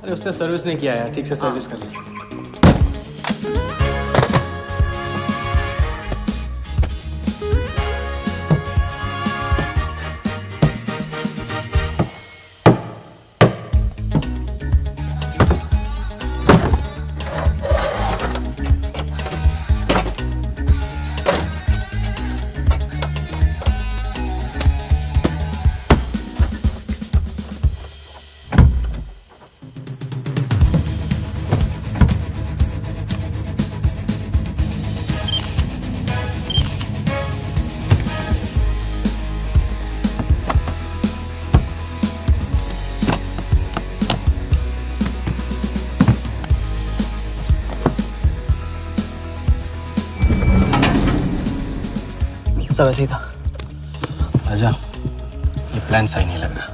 अरे उसने सर्विस नहीं किया यार, ठीक से सर्विस कर लिया। सब ऐसे ही था। आजा, ये प्लान सही नहीं लग रहा।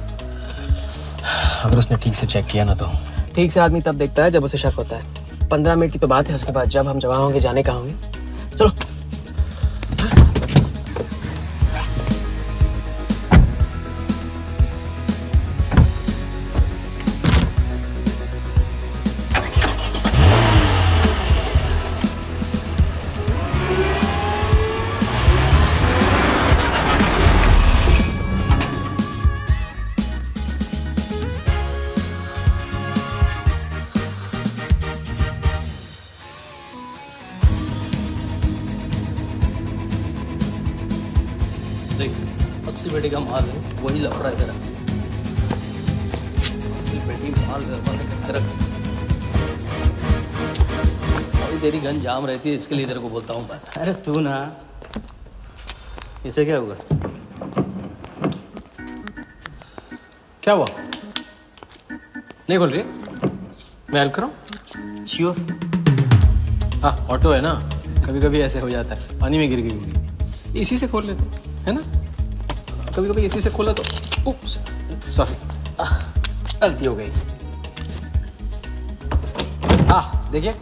अगर उसने ठीक से चेक किया ना तो। ठीक से आदमी तब देखता है जब उसे शक होता है। 15 मिनट की तो बात है, उसके बाद जब हम जवां होंगे जाने कहाँ होंगे। चलो। देख 80 पेटी का माल है, वही लफड़ा इधर 80 पेटी माल रख। अभी तेरी गन जाम रहती है, इसके लिए तेरे को बोलता हूँ मैं। अरे तू ना, इसे क्या हुआ? क्या हुआ? नहीं खोल रही? मैं हेल्प कराऊं? श्योर। हाँ, ऑटो है ना, कभी कभी ऐसे हो जाता है, पानी में गिर गई होगी, इसी से खोल लेते है ना। कभी कभी इसी से खोला तो उप्स, सॉरी, गलती हो गई। देखिए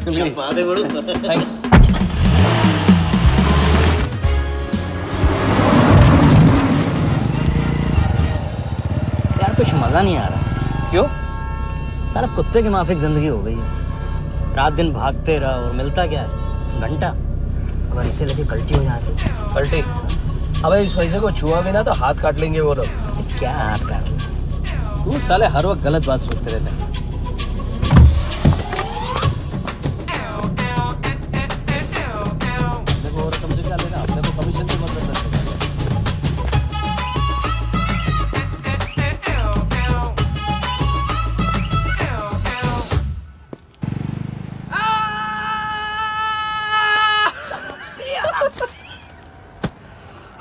खुल गई। बात है बड़ू। थैंक्स। यार कुछ मजा नहीं आ रहा। क्यों? साला कुत्ते की माफिक जिंदगी हो गई है। रात दिन भागते रहो और मिलता क्या है? घंटा। अगर इसे लेके कल्टी हो जाए तो? पलटी? अबे इस पैसे को छुआ भी ना तो हाथ काट लेंगे वो लोग। क्या हाथ काट रहे? तू साले हर वक्त गलत बात सोचते रहते हैं। देखो और कम से क्या लेना, अपने को कमीशन तो मत देना।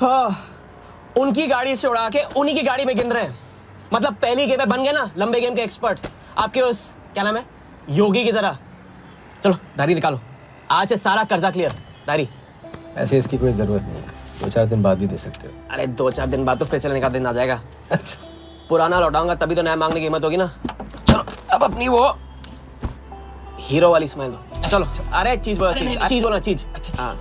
हाँ, उनकी गाड़ी से उड़ा के उन्हीं की गाड़ी में गिन रहे हैं। मतलब पहली गेम में बन गए ना लंबे गेम के एक्सपर्ट, आपके उस क्या नाम है योगी की तरह। चलो डायरी निकालो, आज से सारा कर्जा क्लियर। डायरी। ऐसे इसकी कोई जरूरत नहीं है, 2-4 दिन बाद भी दे सकते हो। अरे 2-4 दिन बाद तो फिर से लेने का दिन आ जाएगा। अच्छा, पुराना लौटाऊंगा तभी तो नया मांगने की हिम्मत होगी ना। चलो अब अपनी वो हीरो वाली स्माइल दो। चलो अरे चीज बोलो, चीज बोलो, चीज। हाँ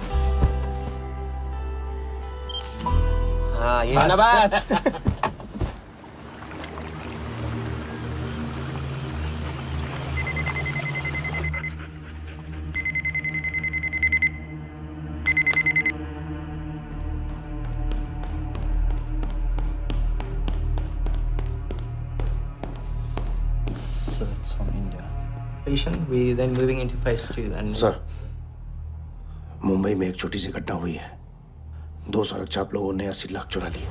हाँ, ये है ना बात। So it's from India. Patient, we then moving into phase 2 and. Sir, Mumbai में एक छोटी सी घटना हुई है। 2 सड़क चाप लोगों ने 80 लाख चुरा लिए।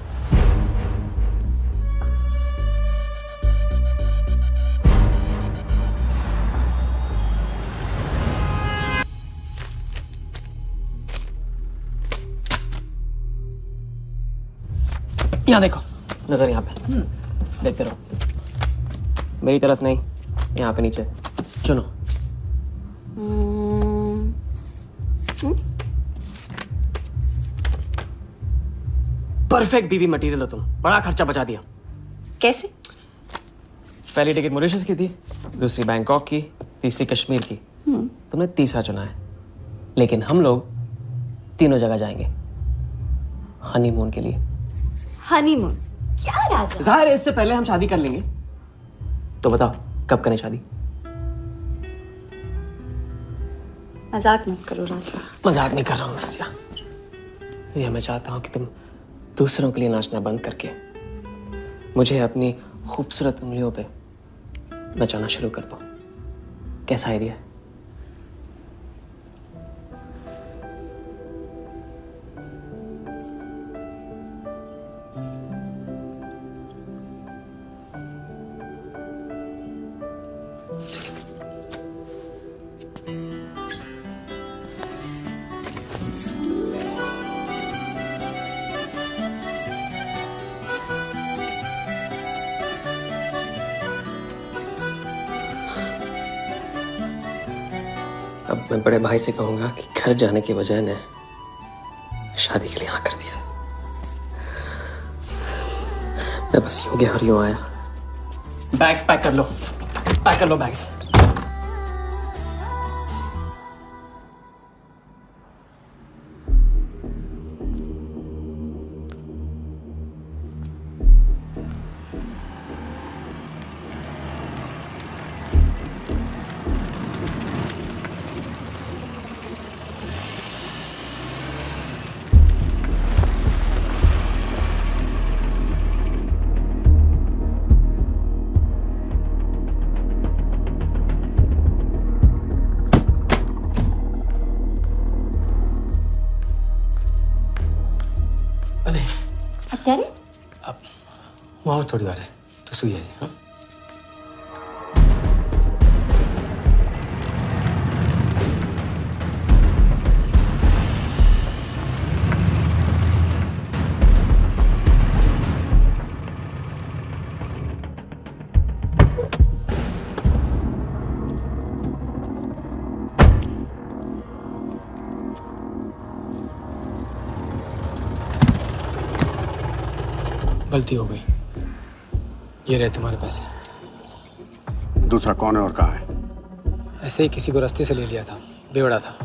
यहाँ देखो, नजर यहाँ पे। देखते रहो, मेरी तरफ नहीं, यहाँ पे नीचे। चुनो। परफेक्ट बीवी मटेरियल हो तुम, बड़ा खर्चा बचा दिया। कैसे? पहली टिकट मॉरिशस की थी, दूसरी बैंकॉक की, तीसरी कश्मीर की। तुमने तीसरा चुना है, लेकिन हम लोग तीनों जगह जाएंगे हनीमून के लिए। हनीमून? क्या राजा? जाहिर है इससे पहले हम शादी कर लेंगे, तो बताओ कब करें शादी? मजाक मत करो राजा। मजाक नहीं कर रहा हूँ रजिया। रजिया, मैं चाहता हूँ कि तुम दूसरों के लिए नाचना बंद करके मुझे अपनी खूबसूरत उंगलियों पे नचाना शुरू कर दो। कैसा आइडिया है? अब मैं बड़े भाई से कहूंगा कि घर जाने के बजाय ने शादी के लिए हाँ कर दिया। मैं बस यूं गया और यूं आया। बैग्स पैक कर लो, पैक कर लो बैग्स। अत्यारे अब वहाँ और थोड़ी बार है तो सुई जाए। हाँ गलती हो गई। ये रहे तुम्हारे पैसे। दूसरा कौन है और कहाँ है? ऐसे ही किसी को रास्ते से ले लिया था, बेवड़ा था।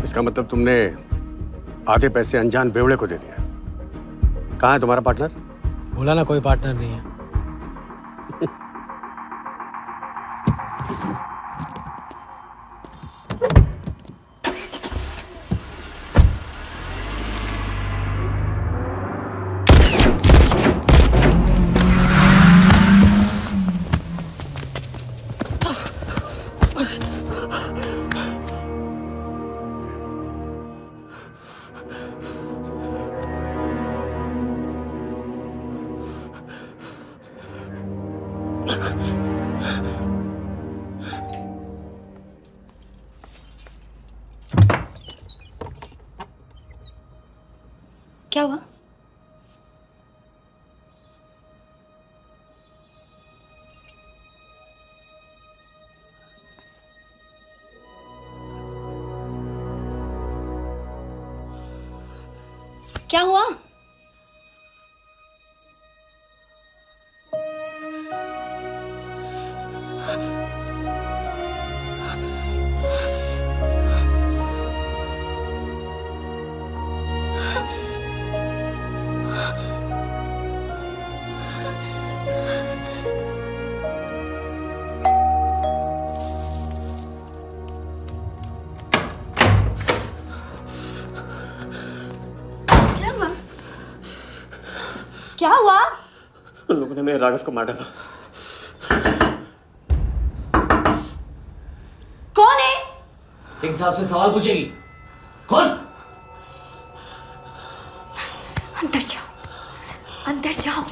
इसका मतलब तुमने आधे पैसे अनजान बेवड़े को दे दिया। कहाँ है तुम्हारा पार्टनर? बोला ना कोई पार्टनर नहीं है। क्या हुआ? क्या हुआ? क्या हुआ? उन लोगों ने मेरे राघव को मार डाला। कौन है? सिंह साहब से सवाल पूछेगी। कौन? अंदर जाओ, अंदर जाओ।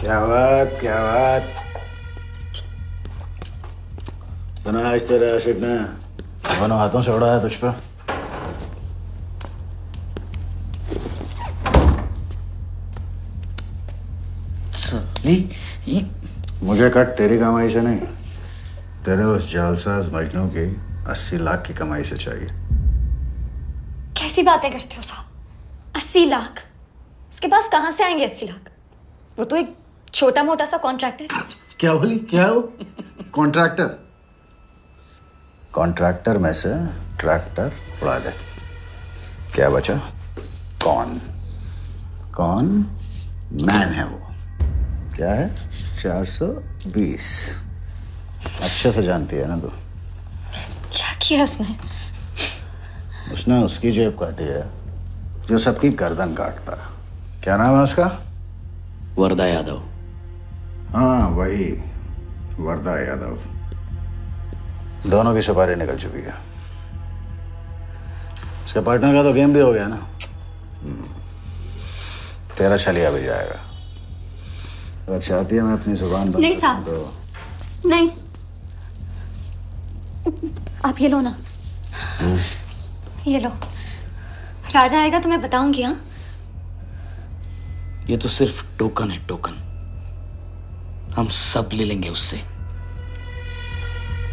क्या बात, क्या बात। बना आज तेरा आशिक ना। दोनों हाथों से उड़ा है तुझ पे। मुझे कट तेरी कमाई से नहीं, तेरे उस जालसाज मजनू की 80 लाख की कमाई से चाहिए। कैसी बातें करते हो साहब? 80 लाख? उसके पास कहाँ से आएंगे 80 लाख? वो तो एक छोटा मोटा सा कॉन्ट्रैक्टर है। क्या बोली? क्या है वो? कॉन्ट्रैक्टर? कॉन्ट्रैक्टर में से ट्रैक्टर उड़ा दे, क्या बचा? कौन मैन है वो? क्या है? 420। अच्छे से जानती है ना तू। क्या किया उसने? उसने उसकी जेब काटी है जो सबकी गर्दन काटता है। क्या नाम है उसका? वरदा यादव। हाँ वही, वरदा यादव। दोनों की सुपारी निकल चुकी है। उसके पार्टनर का तो गेम भी हो गया ना। तेरा छलिया भी जाएगा। अगर चाहती है मैं अपनी जुबान बंद नहीं कर साहब। दूं तो नहीं, आप ये लो ना, ये लो। राजा आएगा तो मैं बताऊंगी। हाँ, ये तो सिर्फ टोकन है, टोकन। हम सब ले लेंगे उससे।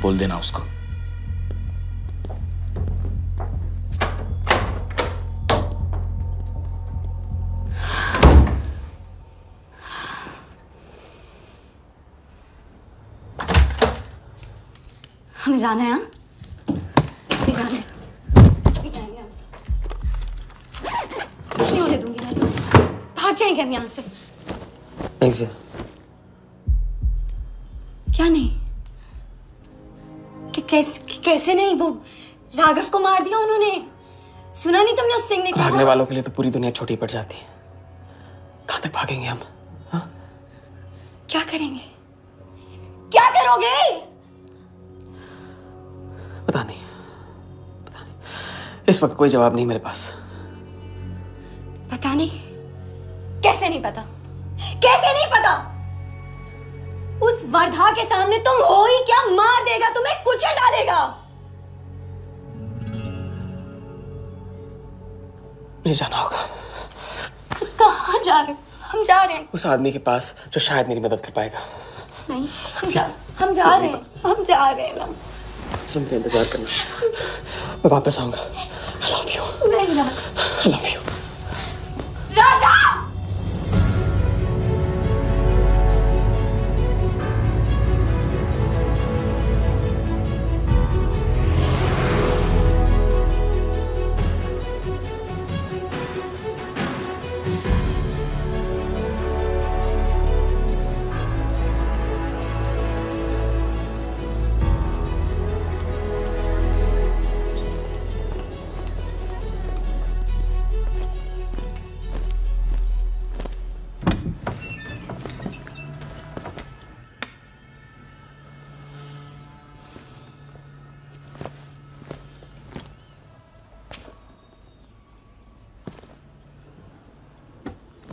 बोल देना उसको। हमें जाना है। हाँ, अभी जाना है, अभी जाएंगे हम। कुछ नहीं होने दूंगी मैं। भाग जाएंगे हम यहाँ से। नहीं सर। क्या नहीं? कैसे नहीं? वो राघव को मार दिया उन्होंने। सुना नहीं तुमने उस सिंह ने भागने वालों के लिए तो पूरी दुनिया छोटी पड़ जाती है। कहाँ तक भागेंगे हम? हा? क्या करेंगे? क्या करोगे? पता नहीं। इस वक्त कोई जवाब नहीं मेरे पास। पता नहीं? कैसे नहीं पता? कैसे नहीं पता? उस वर्धा के सामने तुम हो ही क्या? मार देगा तुम्हें, कुचल डालेगा। मुझे जाना होगा। कहाँ जा रहे हो? हम जा रहे हैं। उस आदमी के पास जो शायद मेरी मदद कर पाएगा। नहीं, हम जा रहे हैं। हम जा रहे हैं। सुन, मेरा इंतजार करना। मैं वापस आऊंगा। I love you. नहीं ना। I love you. राजा!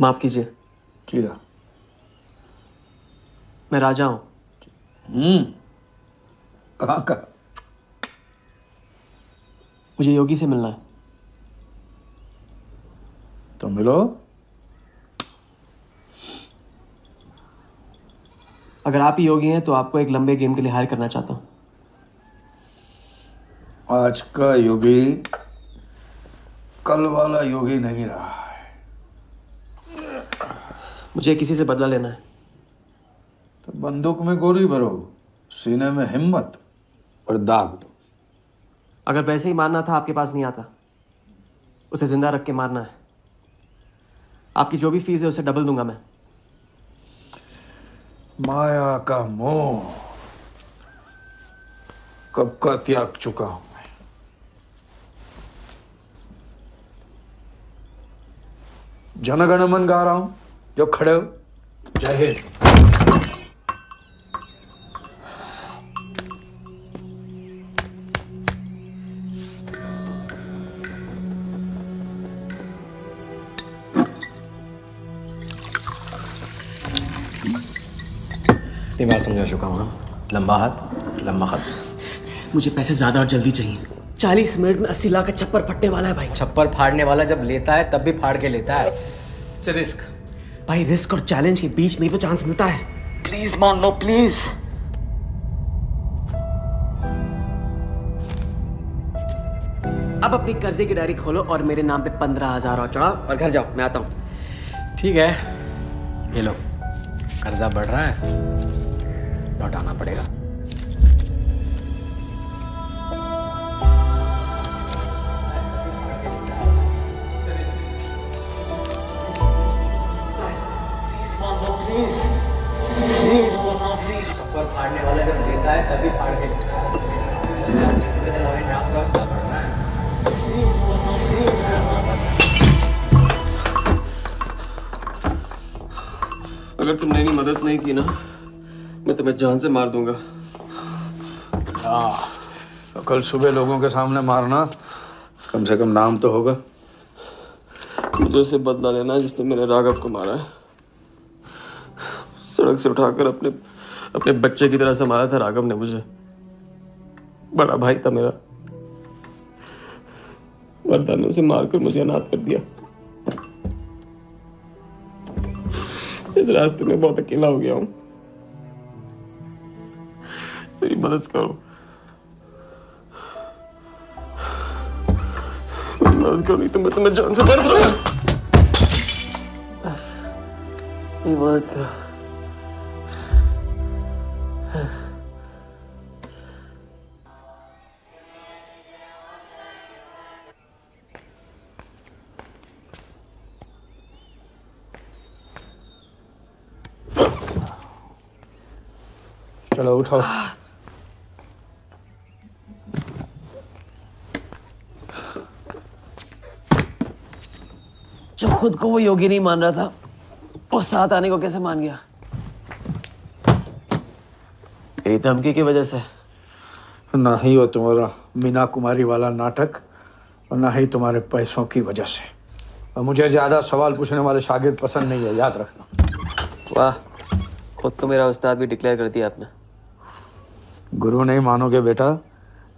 माफ कीजिए। किया। मैं राजा हूं। कहाँ का? मुझे योगी से मिलना है। तो मिलो। अगर आप ही योगी हैं तो आपको एक लंबे गेम के लिए हायर करना चाहता हूं। आज का योगी कल वाला योगी नहीं रहा है। मुझे किसी से बदला लेना है। तो बंदूक में गोली भरो, सीने में हिम्मत और दाग दो। अगर वैसे ही मारना था आपके पास नहीं आता। उसे जिंदा रख के मारना है। आपकी जो भी फीस है उसे डबल दूंगा मैं। माया का मोह कब का त्याग चुका हूं मैं। जनगण मन गा रहा हूं, जो खड़े हो। जय हिंद। इतनी बार समझा चुका हूं ना। लंबा हाथ लंबा खत। मुझे पैसे ज्यादा और जल्दी चाहिए। 40 मिनट में 80 लाख का छप्पर फटने वाला है भाई। छप्पर फाड़ने वाला जब लेता है तब भी फाड़ के लेता है। It's risk. भाई रिस्क और चैलेंज के बीच में ही तो चांस मिलता है। प्लीज मान लो प्लीज। अब अपनी कर्जे की डायरी खोलो और मेरे नाम पे 15,000 और चढ़ाओ और घर जाओ, मैं आता हूं। ठीक है, ये लो, कर्जा बढ़ रहा है, लौटाना पड़ेगा। छप्पर फाड़ने वाला जब लेता है तभी फाड़ के लेता है। अगर तुमने मेरी मदद नहीं की ना, मैं तुम्हें जान से मार दूंगा। तो कल सुबह लोगों के सामने मारना, कम से कम नाम तो होगा। मुझे उससे बदला लेना जिसने मेरे राघव को मारा है। सड़क से उठाकर अपने बच्चे की तरह संभाला था राघव ने मुझे। बड़ा भाई था मेरा, वरदान ने उसे मारकर मुझे अनाथ कर दिया। इस रास्ते में बहुत अकेला हो गया हूं, मेरी मदद करो, मेरी मदद करो, नहीं तो मैं तुम्हें जान से मार दूंगा। मेरी मदद करो। चलो उठो। जो खुद को वो योगी नहीं मान रहा था, वो साथ आने को कैसे मान गया? मेरी धमकी की वजह से। ना ही वो तुम्हारा मीना कुमारी वाला नाटक और ना ही तुम्हारे पैसों की वजह से। और मुझे ज्यादा सवाल पूछने वाले शागिर्द पसंद नहीं है, याद रखना। वाह, खुद तो मेरा उस्ताद भी डिक्लेयर कर दिया आपने। गुरु नहीं मानोगे बेटा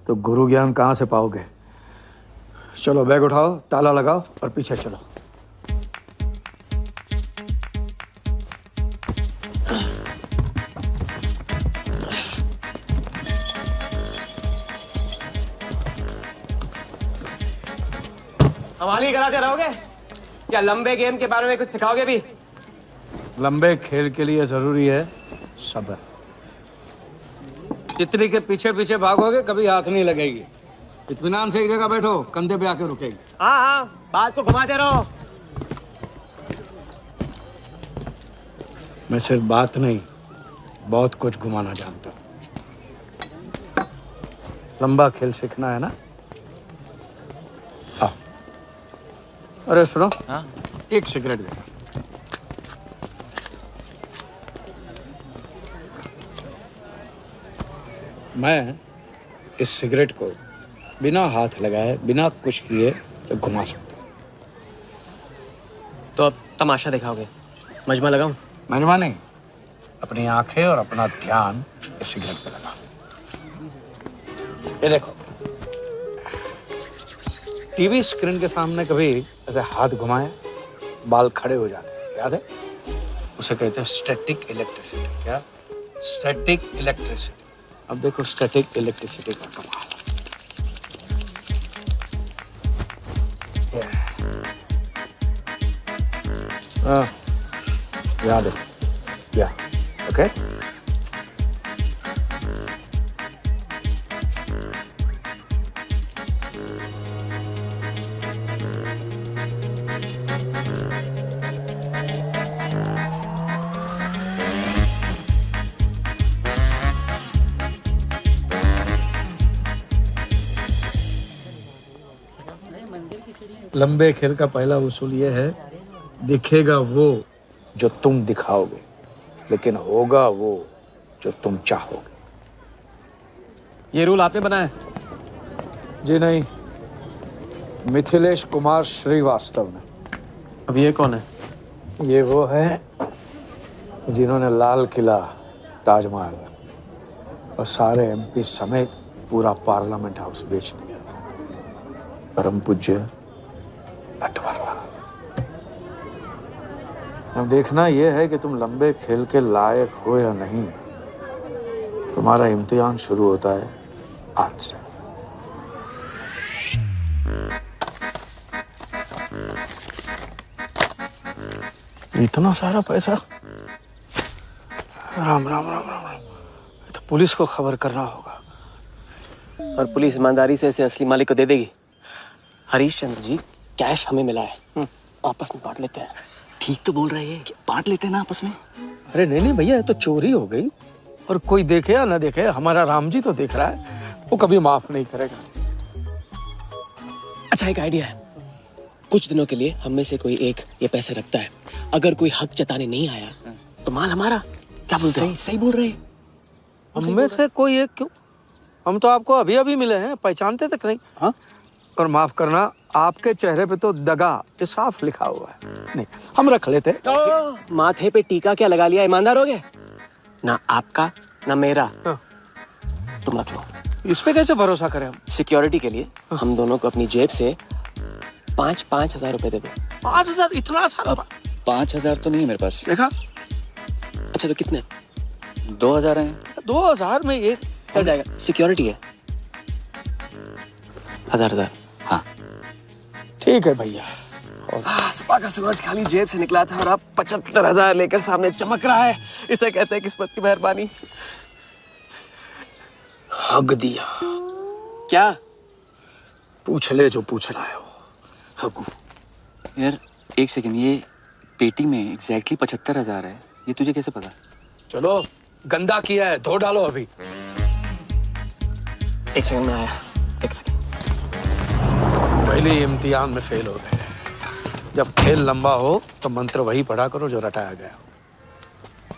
तो गुरु ज्ञान कहाँ से पाओगे। चलो बैग उठाओ, ताला लगाओ और पीछे चलो। हवाली कराते रहोगे या लंबे गेम के बारे में कुछ सिखाओगे भी? लंबे खेल के लिए जरूरी है सब्र। तितली के पीछे पीछे भागोगे कभी हाथ नहीं लगेगी। इत्मीनान से एक जगह बैठो, कंधे पे आके रुकेगी। हाँ हाँ, बात को घुमाते रहो। मैं सिर्फ बात नहीं, बहुत कुछ घुमाना जानता हूँ। लंबा खेल सीखना है ना? आओ। अरे सुनो, हाँ? एक सिगरेट देना। मैं इस सिगरेट को बिना हाथ लगाए, बिना कुछ किए तो घुमा सकता हूँ। तो अब तमाशा दिखाओगे? मजमा लगाऊं? मजमा नहीं, अपनी आंखें और अपना ध्यान इस सिगरेट पे लगा। ये देखो, टीवी स्क्रीन के सामने कभी ऐसे हाथ घुमाए बाल खड़े हो जाते हैं, याद है? उसे कहते हैं स्टैटिक इलेक्ट्रिसिटी। क्या? Static electricity. अब देखो स्टैटिक इलेक्ट्रिसिटी का कमाल। याद है? या ओके। लंबे खेल का पहला उसूल यह है, दिखेगा वो जो तुम दिखाओगे, लेकिन होगा वो जो तुम चाहोगे। ये रूल आपने बनाया? जी नहीं, मिथिलेश कुमार श्रीवास्तव ने। अब ये कौन है? ये वो है जिन्होंने लाल किला, ताजमहल और सारे एमपी समेत पूरा पार्लियामेंट हाउस बेच दिया। परम पूज्य नटवरलाल। अब देखना यह है कि तुम लंबे खेल के लायक हो या नहीं। तुम्हारा इम्तिहान शुरू होता है आज से। इतना सारा पैसा, राम राम राम राम राम, तो पुलिस को खबर करना होगा। और पुलिस ईमानदारी से इसे असली मालिक को दे देगी। हरीश चंद्र जी, कैश हमें मिला है, आपस में बांट लेते हैं। ठीक तो बोल रहे हैं, बांट लेते हैं ना आपस में। अरे नहीं नहीं भैया, ये तो चोरी हो गई, और कोई देखे या ना देखे, हमारा राम जी तो देख रहा है, वो कभी माफ नहीं करेगा। अच्छा, एक आइडिया है। कुछ दिनों के लिए हम में से कोई एक ये पैसे रखता है। अगर कोई हक जताने नहीं आया तो माल हमारा। क्या बोलते हैं? सही बोल रहे हैं। हम में से कोई एक क्यों? हम तो आपको अभी अभी मिले हैं, पहचानते तक नहीं। हाँ, और माफ करना, आपके चेहरे पे तो दगा ये साफ लिखा हुआ है। नहीं, हम रख लेते। माथे पे टीका क्या लगा लिया? ईमानदार हो गए ना? आपका ना मेरा। तुम रख लो। इस पे कैसे भरोसा करें हम? सिक्योरिटी के लिए हम दोनों को अपनी जेब से 5,000 रुपए दे दो। 5,000? इतना सारा? 5,000 तो नहीं है मेरे पास। देखा? अच्छा, तो कितने? 2,000 हैं। 2,000 में ये चल जाएगा। सिक्योरिटी है 1,000। हाँ ठीक है भैया। सुबह का सूरज खाली जेब से निकला था और अब 75,000 लेकर सामने चमक रहा है। इसे कहते हैं किस्मत की मेहरबानी। हक दिया। क्या? पूछ ले जो पूछना है वो। हकू। यार एक सेकंड, ये पेटी में एग्जैक्टली 75,000 है। ये तुझे कैसे पता? चलो, गंदा किया है, धो डालो अभी। एक सेकंड में आया। एक सेकंड। पहले इम्तिहान में फेल हो गए। जब खेल लंबा हो तो मंत्र वही पढ़ा करो जो रटाया गया।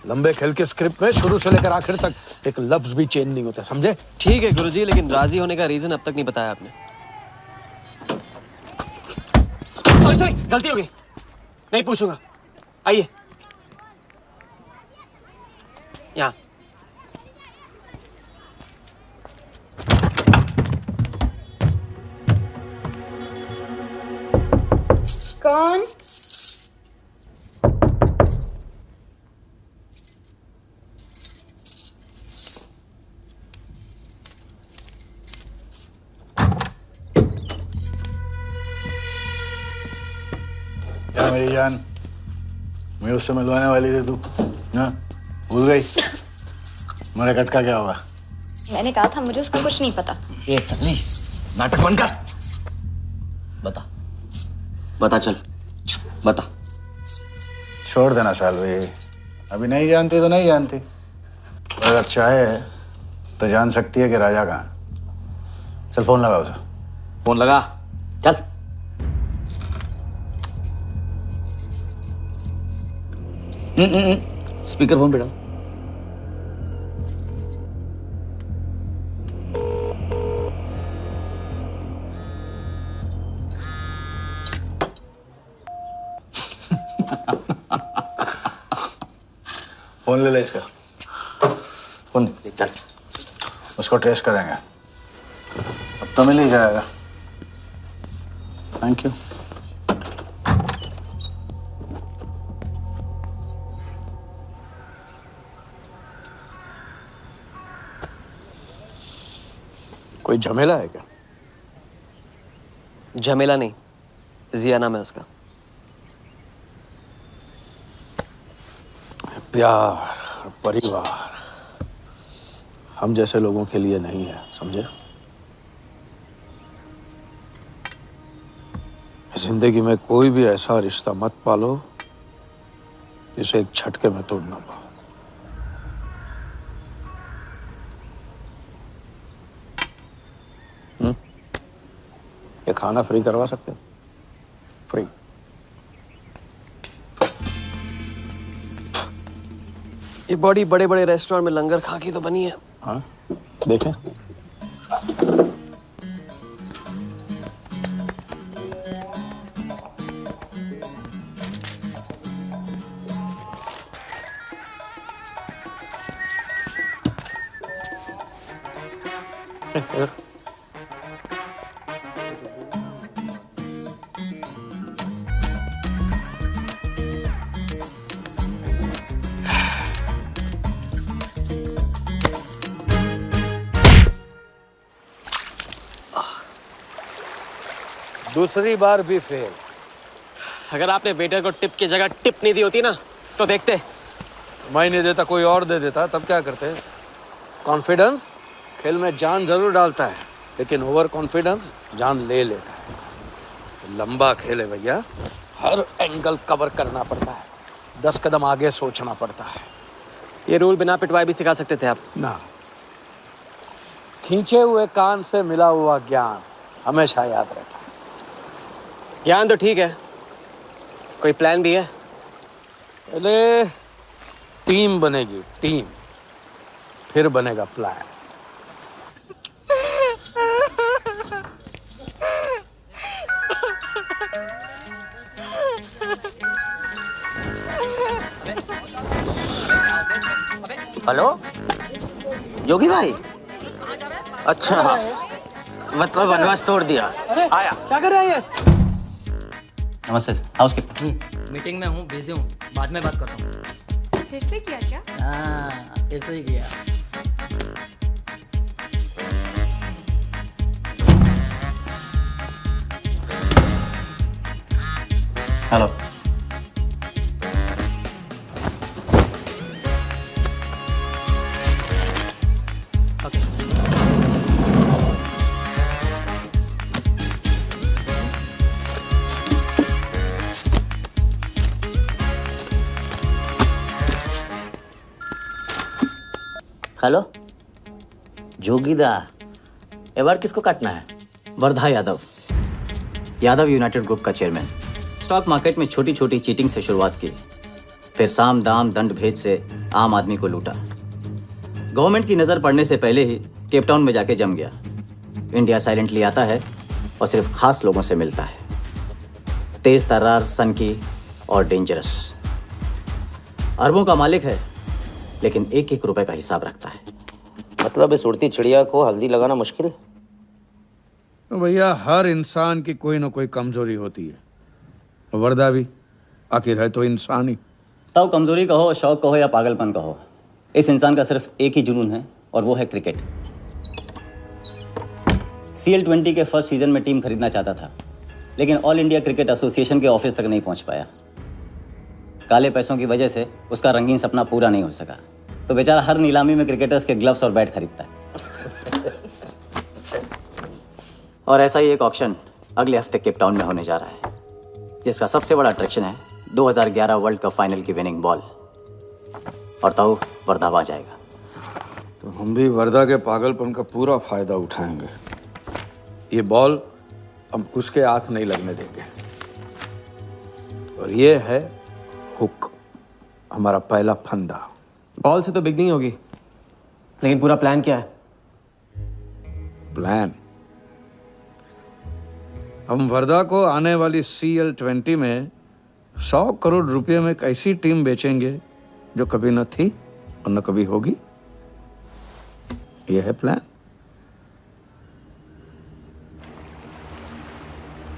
लंबे खेल के स्क्रिप्ट में शुरू से लेकर आखिर तक एक लफ्ज भी चेंज नहीं होता, समझे? ठीक है गुरुजी, लेकिन राजी होने का रीजन अब तक नहीं बताया आपने। सॉरी, गलती हो गई। नहीं पूछूंगा। आइए यहाँ। कौन? क्या मेरी जान, मैं उससे मिलवाने वाली थी, तू हाँ भूल गई? मेरा कटका क्या होगा? मैंने कहा था मुझे उसका कुछ नहीं पता। ये सली, नाटक बंद कर। बता चल, बता। छोड़ देना शालवी, अभी नहीं जानती तो नहीं जानती। अगर चाहे तो जान सकती है कि राजा कहाँ। चल फोन लगा उसे। फोन लगा, चल। स्पीकर फोन पे डाल। फोन ले ले इसका। फोन चल। उसको ट्रेस करेंगे, अब तो मिल ही जाएगा। Thank you. कोई झमेला है क्या? झमेला नहीं, जिया नाम है उसका। प्यार, परिवार हम जैसे लोगों के लिए नहीं है, समझे? जिंदगी में कोई भी ऐसा रिश्ता मत पालो जिसे एक झटके में तोड़ ना पाओ। ये खाना फ्री करवा सकते हैं? फ्री। ये बॉडी बड़े बड़े रेस्टोरेंट में लंगर खा के तो बनी है। हाँ, देखें। दूसरी बार भी फेल। अगर आपने वेटर को टिप की जगह टिप नहीं दी होती ना तो देखते। मैं नहीं देता, कोई और दे देता, तब क्या करते? कॉन्फिडेंस खेल में जान जरूर डालता है, लेकिन ओवर कॉन्फिडेंस जान ले लेता है। लंबा खेल है भैया, हर एंगल कवर करना पड़ता है, 10 कदम आगे सोचना पड़ता है। ये रूल बिना पिटवाए भी सिखा सकते थे आप ना, खींचे हुए कान से मिला हुआ ज्ञान हमेशा याद रखना। ज्ञान तो ठीक है, कोई प्लान भी है? पहले टीम बनेगी, टीम, फिर बनेगा प्लान। हेलो योगी भाई, अच्छा मतलब वनवास तोड़ दिया। आया क्या कर रहा है ये? नमस्ते सर, हाउसकीपर। मीटिंग में हूँ, बिजी हूँ, बाद में बात करता हूँ। फिर से किया क्या? हाँ, फिर से ही किया। हेलो। हेलो जोगीदा, ए बार किसको काटना है? वर्धा यादव, यादव यूनाइटेड ग्रुप का चेयरमैन। स्टॉक मार्केट में छोटी छोटी चीटिंग से शुरुआत की, फिर साम दाम दंड भेद से आम आदमी को लूटा। गवर्नमेंट की नज़र पड़ने से पहले ही केप टाउन में जाके जम गया। इंडिया साइलेंटली आता है और सिर्फ खास लोगों से मिलता है। तेज तर्रार, सनकी और डेंजरस। अरबों का मालिक है, लेकिन एक एक रुपए का हिसाब रखता है। मतलब इस उड़ती चिड़िया को हल्दी लगाना मुश्किल है? तो भैया हर इंसान की कोई ना कोई कमजोरी होती है, वर्दा भी आखिर है तो इंसान ही। तब कमजोरी कहो, शौक कहो या पागलपन कहो, इस इंसान का सिर्फ एक ही जुनून है और वो है क्रिकेट। CL20 के फर्स्ट सीजन में टीम खरीदना चाहता था, लेकिन ऑल इंडिया क्रिकेट एसोसिएशन के ऑफिस तक नहीं पहुंच पाया। काले पैसों की वजह से उसका रंगीन सपना पूरा नहीं हो सका, तो बेचारा हर नीलामी में क्रिकेटर्स के ग्लव्स और बैट खरीदता है। और ऐसा ही एक ऑक्शन अगले हफ्ते केप टाउन में होने जा रहा है, जिसका सबसे बड़ा अट्रैक्शन है 2011 वर्ल्ड कप फाइनल की विनिंग बॉल। और तो वर्धा आ जाएगा। तो हम भी वर्दा के पागलपन का पूरा फायदा उठाएंगे। ये बॉल हम उसके हाथ नहीं लगने देंगे। और ये है हुक, हमारा पहला फंदा। बॉल से तो बिग नहीं होगी, लेकिन पूरा प्लान क्या है? प्लान, हम वर्धा को आने वाली CL20 में 100 करोड़ रुपए में एक ऐसी टीम बेचेंगे जो कभी न थी और न कभी होगी। यह है plan.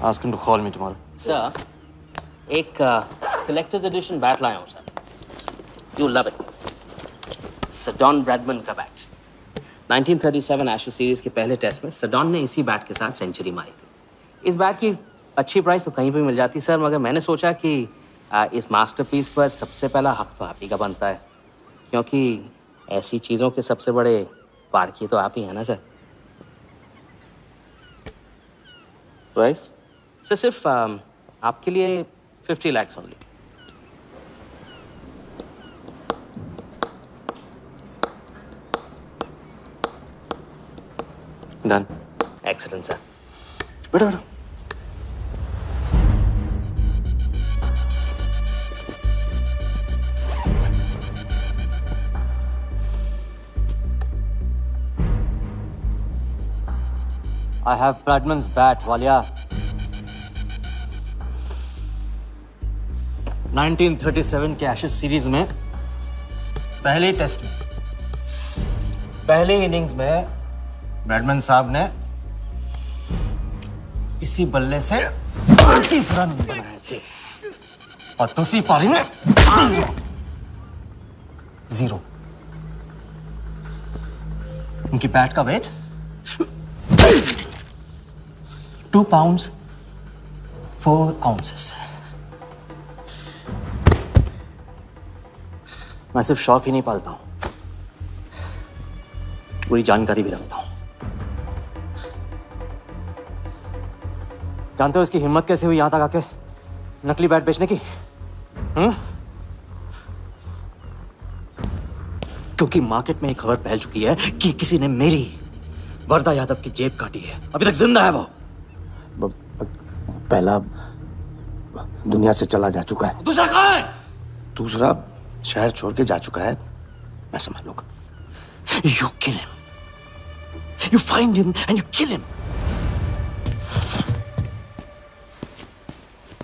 Ask him to call me tomorrow. Sir, एक कलेक्टर्स एडिशन बैट लाया हूँ sir. You love it. Sir Don Bradman का बैट। 1937 एशेज सीरीज के पहले टेस्ट में सडॉन ने इसी बैट के साथ सेंचुरी मारी थी। इस बैट की अच्छी प्राइस तो कहीं भी मिल जाती सर, मगर मैंने सोचा कि इस मास्टरपीस पर सबसे पहला हक तो आप ही का बनता है, क्योंकि ऐसी चीज़ों के सबसे बड़े पारखी तो आप ही हैं ना सर। प्राइस सर सिर्फ आपके लिए 50 lakhs only. Done. Excellent sir. बैठो बैठो। I have Bradman's bat, Walia. 1937 के एशेज सीरीज में पहले टेस्ट में पहले इनिंग्स में ब्रैडमन साहब ने इसी बल्ले से 30 रन बनाए थे और दूसरी पारी में 0। उनकी बैट का वेट 2 pounds 4 ounces. मैं सिर्फ शौक ही नहीं पालता हूं, पूरी जानकारी भी रखता हूं। जानते हो इसकी हिम्मत कैसे हुई यहां तक आके नकली बैट बेचने की? क्योंकि मार्केट में एक खबर फैल चुकी है कि किसी ने मेरी वरदा यादव की जेब काटी है। अभी तक जिंदा है वो। पहला दुनिया से चला जा चुका है, दूसरा कहां है? दूसरा शहर छोड़ के जा चुका है, मैं संभाल लूंगा। You kill him. You find him and you kill him.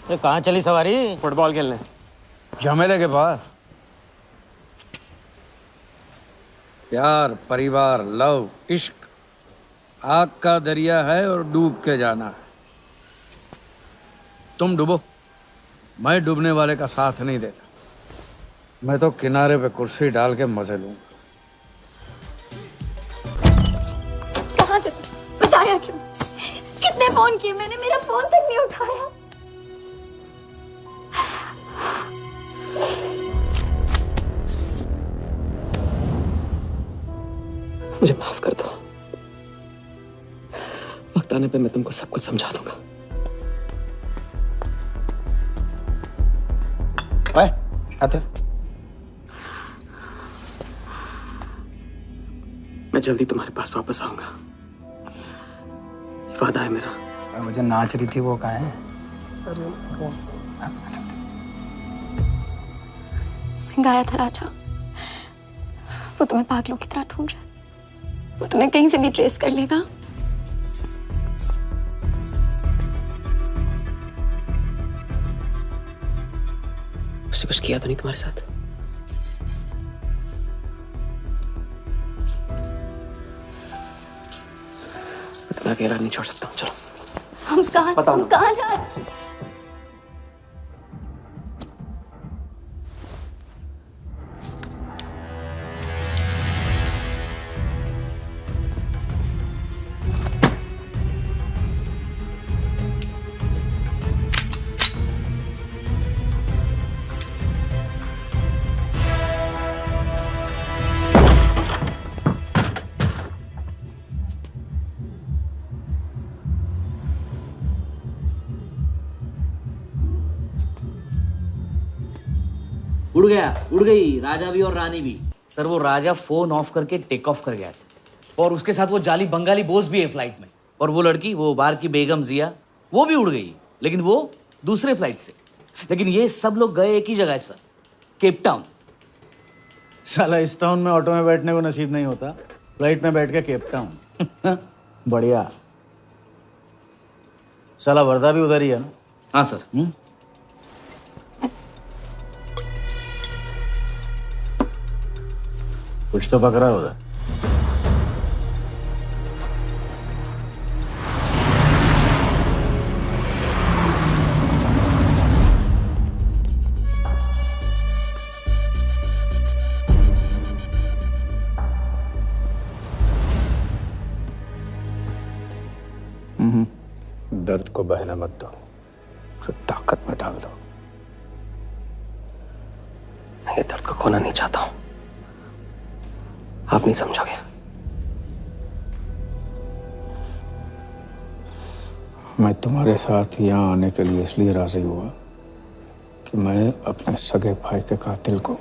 अरे कहाँ चली सवारी? फुटबॉल खेलने। झमेले के पास। प्यार, परिवार, लव, इश्क आग का दरिया है और डूब के जाना है। तुम डूबो, मैं डूबने वाले का साथ नहीं देता। मैं तो किनारे पे कुर्सी डाल के मजे लूंगा। कहाँ थे? बताया क्यों? कितने फोन किए मैंने, मेरा फोन तक नहीं उठाया। मुझे माफ कर दो। वक्त आने पे मैं तुमको सब कुछ समझा दूंगा। आते मैं जल्दी तुम्हारे पास वापस आऊंगा, वादा है मेरा। वो जो नाच रही थी वो कहाँ है? सिंह आया था राजा, वो तुम्हें पागलों की तरह ढूंढ रहा है। वो तुम्हें कहीं से भी ट्रेस कर लेगा। उसने कुछ किया तो नहीं तुम्हारे साथ? मैं तुम्हें अकेला नहीं छोड़ सकता हूँ। चलो हम कहाँ जा रहे हैं? उड़ गई राजा भी और रानी भी। सर वो राजा फोन ऑफ करके टेक ऑफ कर गया सर, और उसके साथ वो जाली बंगाली बोस भी है फ्लाइट में। और वो लड़की, वो बार की बेगम जिया, वो भी उड़ गई, लेकिन वो दूसरे फ्लाइट से। लेकिन ये सब लोग गए एक ही जगह है सर, केप टाउन। साला इस टाउन में ऑटो में बैठने को नसीब नहीं होता, फ्लाइट में बैठ के केप टाउन। बढ़िया। साला वर्दा भी उधर ही है ना? हाँ सर। कुछ तो पकड़ा उधर। दर्द को बहने मत दो, उसे ताकत में डाल दो। मैं ये दर्द को खोना नहीं चाहता हूं, आप नहीं समझोगे। मैं तुम्हारे साथ यहाँ आने के लिए इसलिए राजी हुआ कि मैं अपने सगे भाई के कातिल को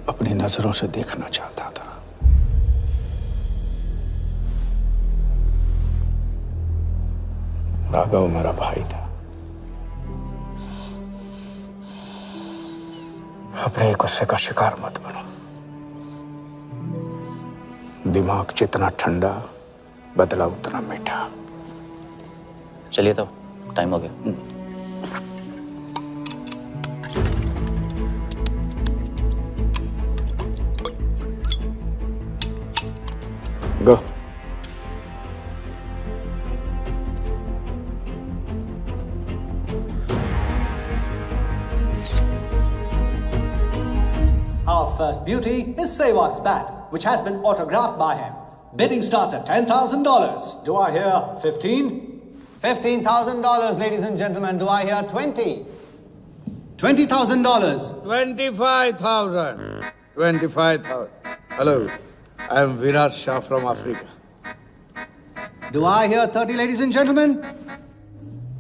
अपनी नजरों से देखना चाहता था। राघव मेरा भाई था। अपने एक गुस्से का शिकार मत बनो। दिमाग जितना ठंडा, बदला उतना मीठा। चलिए तो टाइम हो गया। गो। Our first beauty is Sehwag's bat, which has been autographed by him. Bidding starts at $10,000. Do I hear 15? $15,000, ladies and gentlemen. Do I hear 20? $20,000. 25,000. 25,000. Hello, I am Virat Shah from Africa. Do I hear 30, ladies and gentlemen?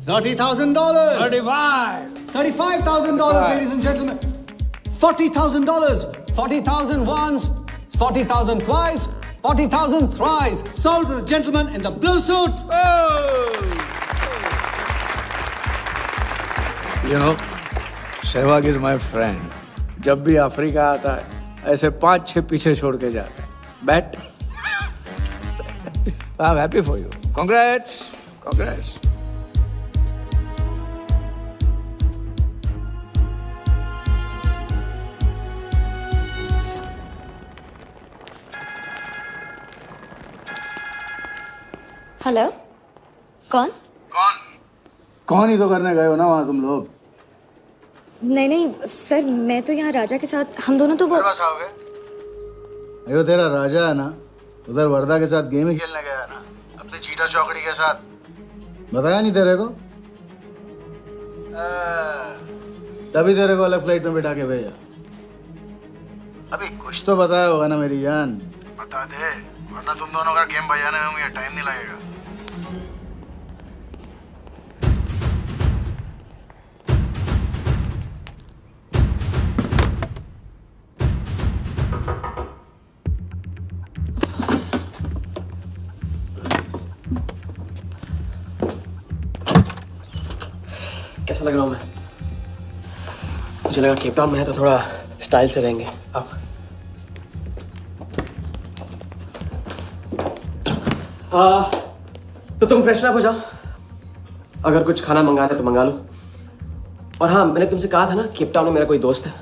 $30,000. 35. $35,000, ladies and gentlemen. $40,000. 40,000 once, 40,000 twice, 40,000 thrice. Sold to the gentleman in the blue suit. You know, Sehwag is my friend. जब भी Africa आता है, ऐसे 5-6 पीछे छोड़ के जाता है. Bet? I'm happy for you. Congrats. Congrats. Hello, कौन? कौन ही तो करने गए हो ना वहाँ तुम लोग? नहीं नहीं सर, मैं तो यहाँ राजा के साथ, हम दोनों तो वो आओगे? अयो तेरा राजा है ना, उधर वर्धा के साथ गेम ही खेलने गया है ना, अपने चीटर चौकड़ी के साथ. बताया नहीं तेरे को? तभी तेरे को अलग फ्लाइट में बिठा के भेजा. अभी कुछ तो बताया होगा ना मेरी जान. बता दे, वरना तुम दोनों का गेम बजाने में मुझे टाइम नहीं लगेगा. कैसा लग रहा हूँ मैं? मुझे लगा केप टाउन में है तो थोड़ा स्टाइल से रहेंगे. अब तो तुम फ्रेशन अप हो जाओ. अगर कुछ खाना मंगाना है तो मंगा लो. और हाँ, मैंने तुमसे कहा था ना, केप टाउन में मेरा कोई दोस्त है,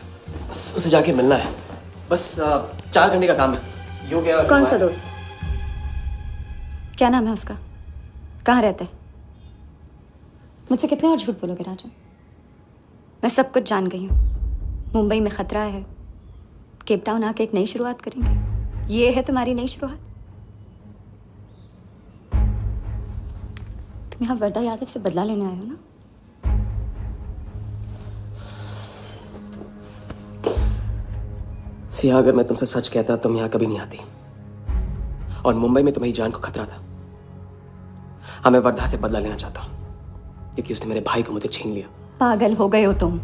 बस उसे जाके मिलना है. बस 4 घंटे का काम है. यो क्या? कौन सा दोस्त? क्या नाम है उसका? कहाँ रहता है? मुझसे कितने और झूठ बोलोगे राजा? मैं सब कुछ जान गई हूँ. मुंबई में खतरा है. केप टाउन आके एक नई शुरुआत करेंगे. ये है तुम्हारी नई शुरुआत? तुम यहाँ वर्धा यादव से बदला लेने आए हो ना? सिया, अगर मैं तुमसे सच कहता तुम यहाँ कभी नहीं आती. और मुंबई में तुम्हारी जान को खतरा था. हाँ, मैं वर्धा से बदला लेना चाहता हूँ क्योंकि उसने मेरे भाई को मुझे छीन लिया. पागल हो गए हो तुम.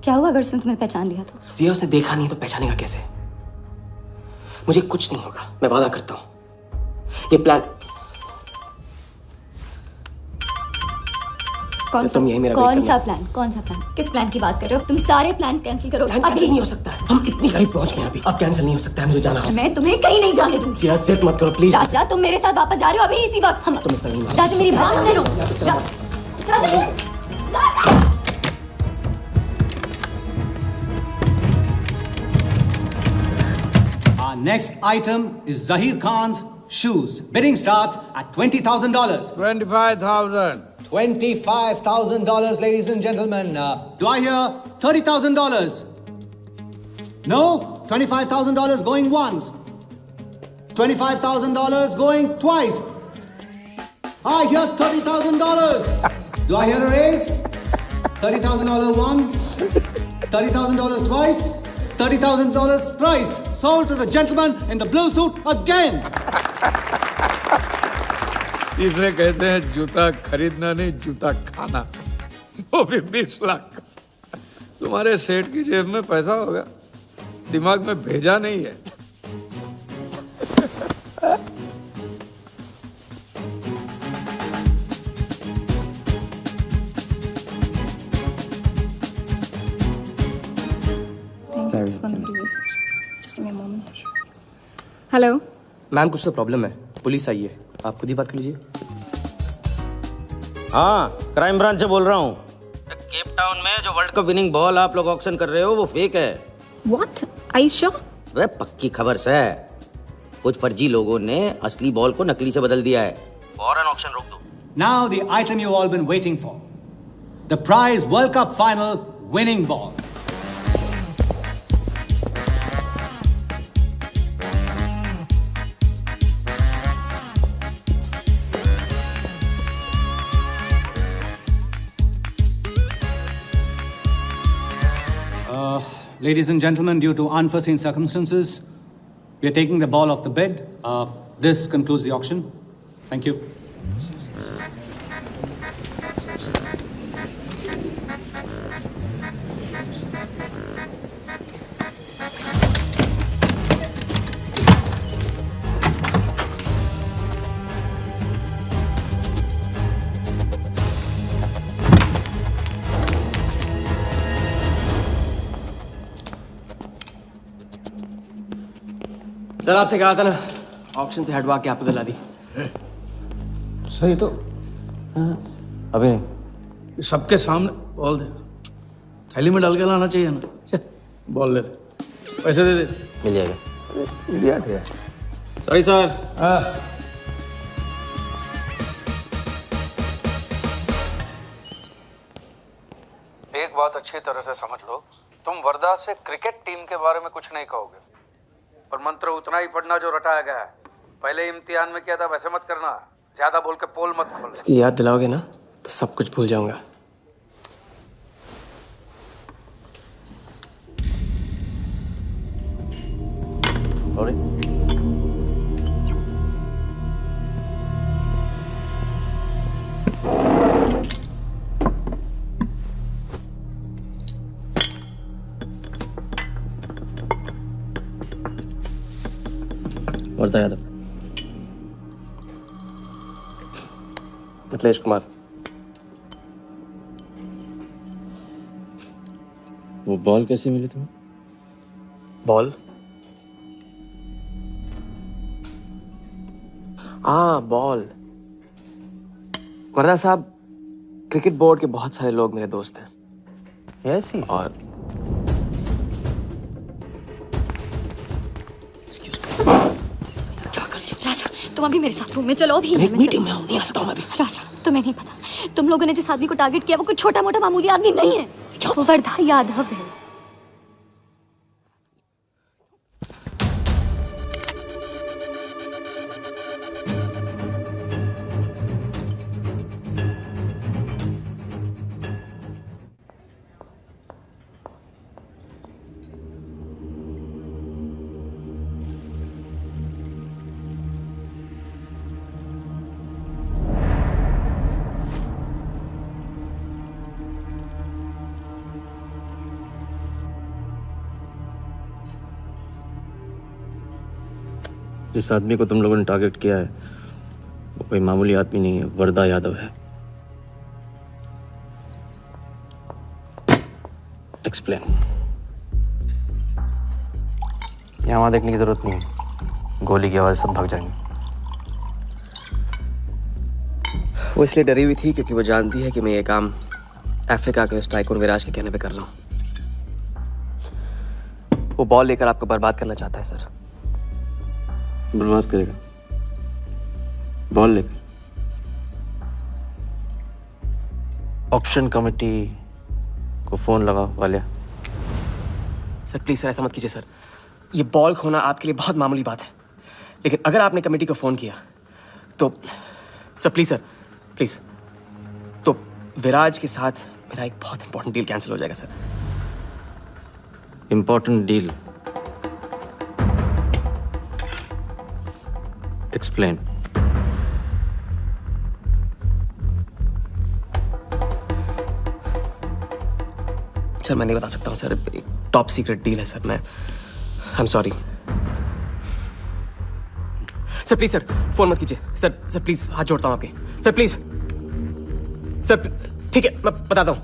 क्या हुआ अगर उसने तुम्हें पहचान लिया तो? सिया, उसने देखा नहीं तो पहचानेगा कैसे? मुझे कुछ नहीं होगा, मैं वादा करता हूँ. ये प्लान कौन सा प्लान? कौन सा प्लान? किस प्लान की बात कर रहे हो? तुम सारे प्लान कैंसिल करो. प्लान कैंसिल नहीं हो सकता है. हम इतनी करीब पहुंच गए अभी. अब कैंसिल नहीं हो सकता है. मुझे जाना है. मैं तुम्हें कहीं नहीं जाने दूंगी. सिया, जिद मत करो प्लीज. राजा, तुम मेरे साथ वापस जा रहे हो अभी इसी वक्त. हम तुम इस तरह नहीं मानो. राजा, मेरी बात सुनो. राजा, Our next item is Zahir Khan's shoes. Bidding starts at $20,000. 25,000. $25,000, ladies and gentlemen. Do I hear $30,000? No? $25,000 going once. $25,000 going twice. I hear $30,000. Do I hear a raise? $30,000 once. $30,000 twice. $30,000 thrice. Sold to the gentleman in the blue suit again. इसे कहते हैं जूता खरीदना नहीं, जूता खाना. वो भी 20 लाख. तुम्हारे सेठ की जेब में पैसा होगा, दिमाग में भेजा नहीं है. हेलो मैम, कुछ तो प्रॉब्लम है. पुलिस आई है. आप खुद ही बात कर लीजिए. हाँ, क्राइम ब्रांच से बोल रहा हूँ. केप टाउन में जो वर्ल्ड कप विनिंग बॉल आप लोग ऑक्शन कर रहे हो वो फेक है. व्हाट? Are you sure? अरे पक्की खबर से. कुछ फर्जी लोगों ने असली बॉल को नकली से बदल दिया है. फौरन ऑक्शन रोक दो. Now the item you all been waiting for. The prize World Cup final winning ball. ladies and gentlemen, due to unforeseen circumstances, we are taking the ball off the bed. This concludes the auction. Thank you. Sir आपसे कहा था ना auction से हटवा के आपको दिला दी। Sir ये तो अभी नहीं। सबके सामने बॉल दे, थैली में डाल के लाना चाहिए ना। चल, बॉल ले, पैसे दे दे। मिल जाएगा। मिल गया। Sorry sir. एक बात अच्छी तरह से समझ लो, तुम वर्धा से क्रिकेट टीम के बारे में कुछ नहीं कहोगे, और मंत्र उतना ही पढ़ना जो रटाया गया है। पहले इम्तिहान में किया था वैसे मत करना, ज्यादा बोल के पोल मत खोलना। इसकी याद दिलाओगे ना तो सब कुछ भूल जाऊंगा। वर्धा यादव, मिथिलेश कुमार। वो बॉल कैसे मिली तुम्हें? बॉल? हाँ बॉल। वर्धा साहब, क्रिकेट बोर्ड के बहुत सारे लोग मेरे दोस्त हैं। ऐसी? और तुम अभी मेरे साथ रूम में चलो। अभी मीटिंग में हूँ, नहीं आ सकता हूँ मैं अभी। राजा, तुम्हें नहीं पता, तुम लोगों ने जिस आदमी को टारगेट किया वो कोई छोटा मोटा मामूली आदमी नहीं है। वो वर्धा यादव है। जिस आदमी को तुम लोगों ने टारगेट किया है वो कोई मामूली आदमी नहीं है, वर्धा यादव है। एक्सप्लेन। यहाँ वहाँ देखने की जरूरत नहीं है, गोली की आवाज सब भाग जाएंगे। वो इसलिए डरी हुई थी क्योंकि वो जानती है कि मैं ये काम अफ्रीका के उस टाइकून विराज के कहने पे कर रहा हूँ। वो बॉल लेकर आपको बर्बाद करना चाहता है सर। बर्बाद करेगा? बॉल लेकर? ऑक्शन कमेटी को फोन लगा वालिया। सर प्लीज सर, ऐसा मत कीजिए सर। ये बॉल खोना आपके लिए बहुत मामूली बात है, लेकिन अगर आपने कमेटी को फोन किया तो सर प्लीज तो विराज के साथ मेरा एक बहुत इंपॉर्टेंट डील कैंसिल हो जाएगा sir. Important deal? Explain. Sir मैं नहीं बता सकता हूँ सर, एक टॉप सीक्रेट डील है सर। मैं I am sorry sir. Please sir phone मत कीजिए सर। सर प्लीज हाथ जोड़ता हूँ आपके सर, प्लीज सर। ठीक है मैं बताता हूँ,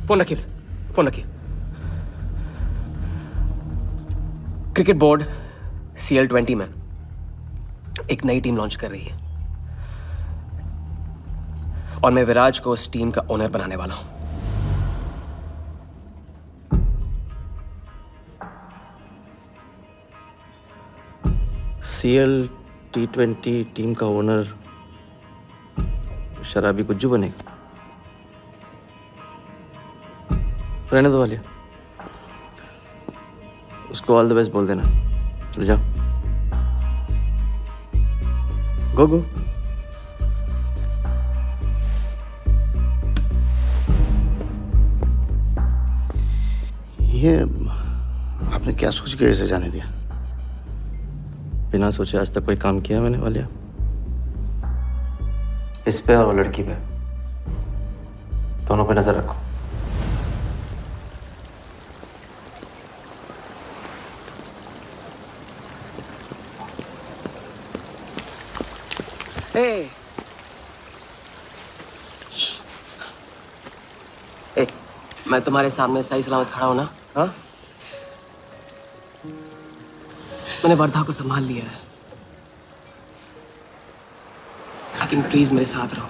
फोन रखिए सर, फोन रखिए। क्रिकेट बोर्ड CL20 में एक नई टीम लॉन्च कर रही है और मैं विराज को उस टीम का ओनर बनाने वाला हूं। CL T20 टीम का ओनर शराबी गुज्जू बनेगा? रहने दो वालिया, उसको ऑल द बेस्ट बोल देना। चल जाओ, गो। ये आपने क्या सोच के इसे जाने दिया? बिना सोचे आज तक कोई काम किया मैंने वालिया? इस पे और वो लड़की पे, दोनों पे नजर रखो। ए, मैं तुम्हारे सामने सही सलामत खड़ा हूं ना? हाँ? मैंने वर्धा को संभाल लिया है, लेकिन प्लीज मेरे साथ रहो,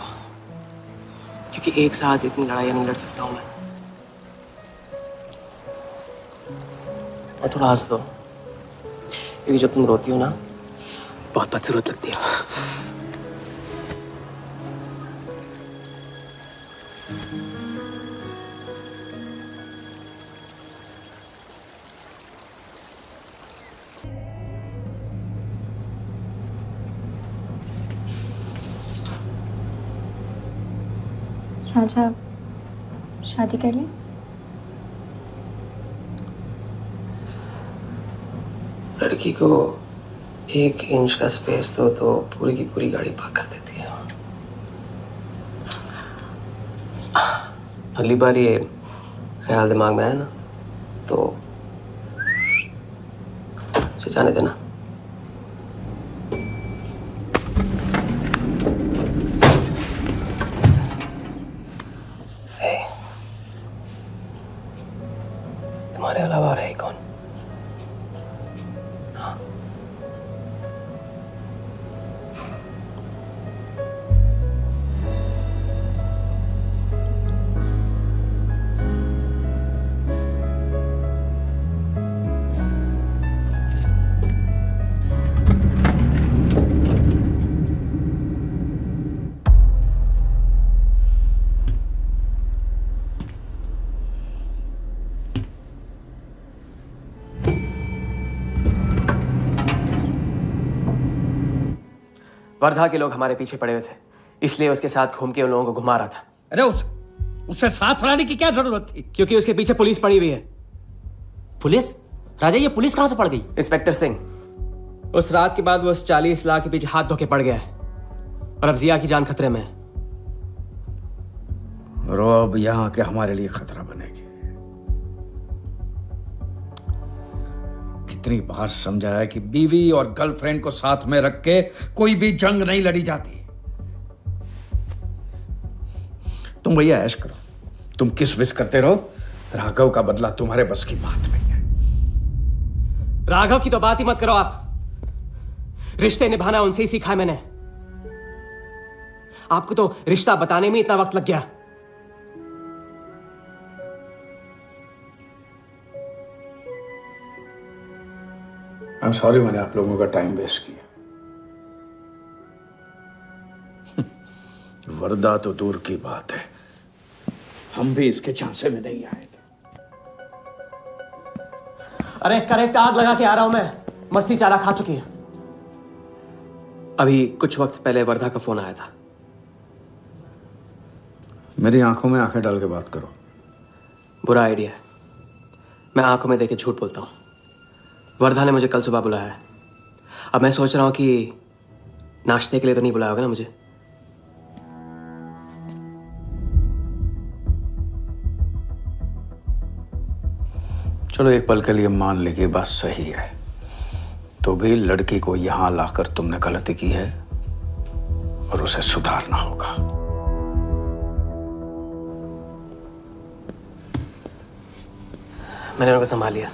क्योंकि एक साथ इतनी लड़ाइयां नहीं लड़ सकता हूं मैं। और थोड़ा हंस दो, क्योंकि जब तुम रोती हो ना, बहुत बदसूरत लगती हो। राजा, शादी कर ले? लड़की को 1 इंच का स्पेस दो तो पूरी की पूरी गाड़ी पार्क कर देती है। अगली बार ये ख्याल दिमाग में आया ना, तो उसे जाने देना। तुम्हारे अलावा और है कौन? हाँ? वर्धा के लोग हमारे पीछे पड़े हुए थे, इसलिए उसके साथ घूम के उन लोगों को घुमा रहा था। अरे उससे साथ लाने की क्या जरूरत थी? क्योंकि उसके पीछे पुलिस पड़ी हुई है। पुलिस? राजा, ये पुलिस कहां से पड़ गई? इंस्पेक्टर सिंह, उस रात के बाद वो उस 40 लाख के पीछे हाथ धो के पड़ गया है, और अब जिया की जान खतरे में है। और वो अब यहाँ के हमारे लिए खतरा बनेगी। कितनी बार समझाया कि बीवी और गर्लफ्रेंड को साथ में रख के कोई भी जंग नहीं लड़ी जाती। तुम भैया ऐश करो, तुम किस विस करते रहो। राघव का बदला तुम्हारे बस की बात नहीं है। राघव की तो बात ही मत करो आप। रिश्ते निभाना उनसे ही सीखा है मैंने। आपको तो रिश्ता बताने में इतना वक्त लग गया। आई एम सॉरी, मैंने आप लोगों का टाइम वेस्ट किया। वर्दा तो दूर की बात है, हम भी इसके झांसे में नहीं आएंगे। अरे करेक्ट आग लगा के आ रहा हूं मैं, मस्ती चारा खा चुकी है। अभी कुछ वक्त पहले वर्धा का फोन आया था। मेरी आंखों में आंखें डाल के बात करो। बुरा आइडिया है, मैं आंखों में देखे झूठ बोलता हूं। वर्धा ने मुझे कल सुबह बुलाया है। अब मैं सोच रहा हूं कि नाश्ते के लिए तो नहीं बुलाया होगा ना मुझे। चलो एक पल के लिए मान ली कि बात सही है, तो भी लड़की को यहां लाकर तुमने गलती की है और उसे सुधारना होगा। मैंने उनको संभाल लिया।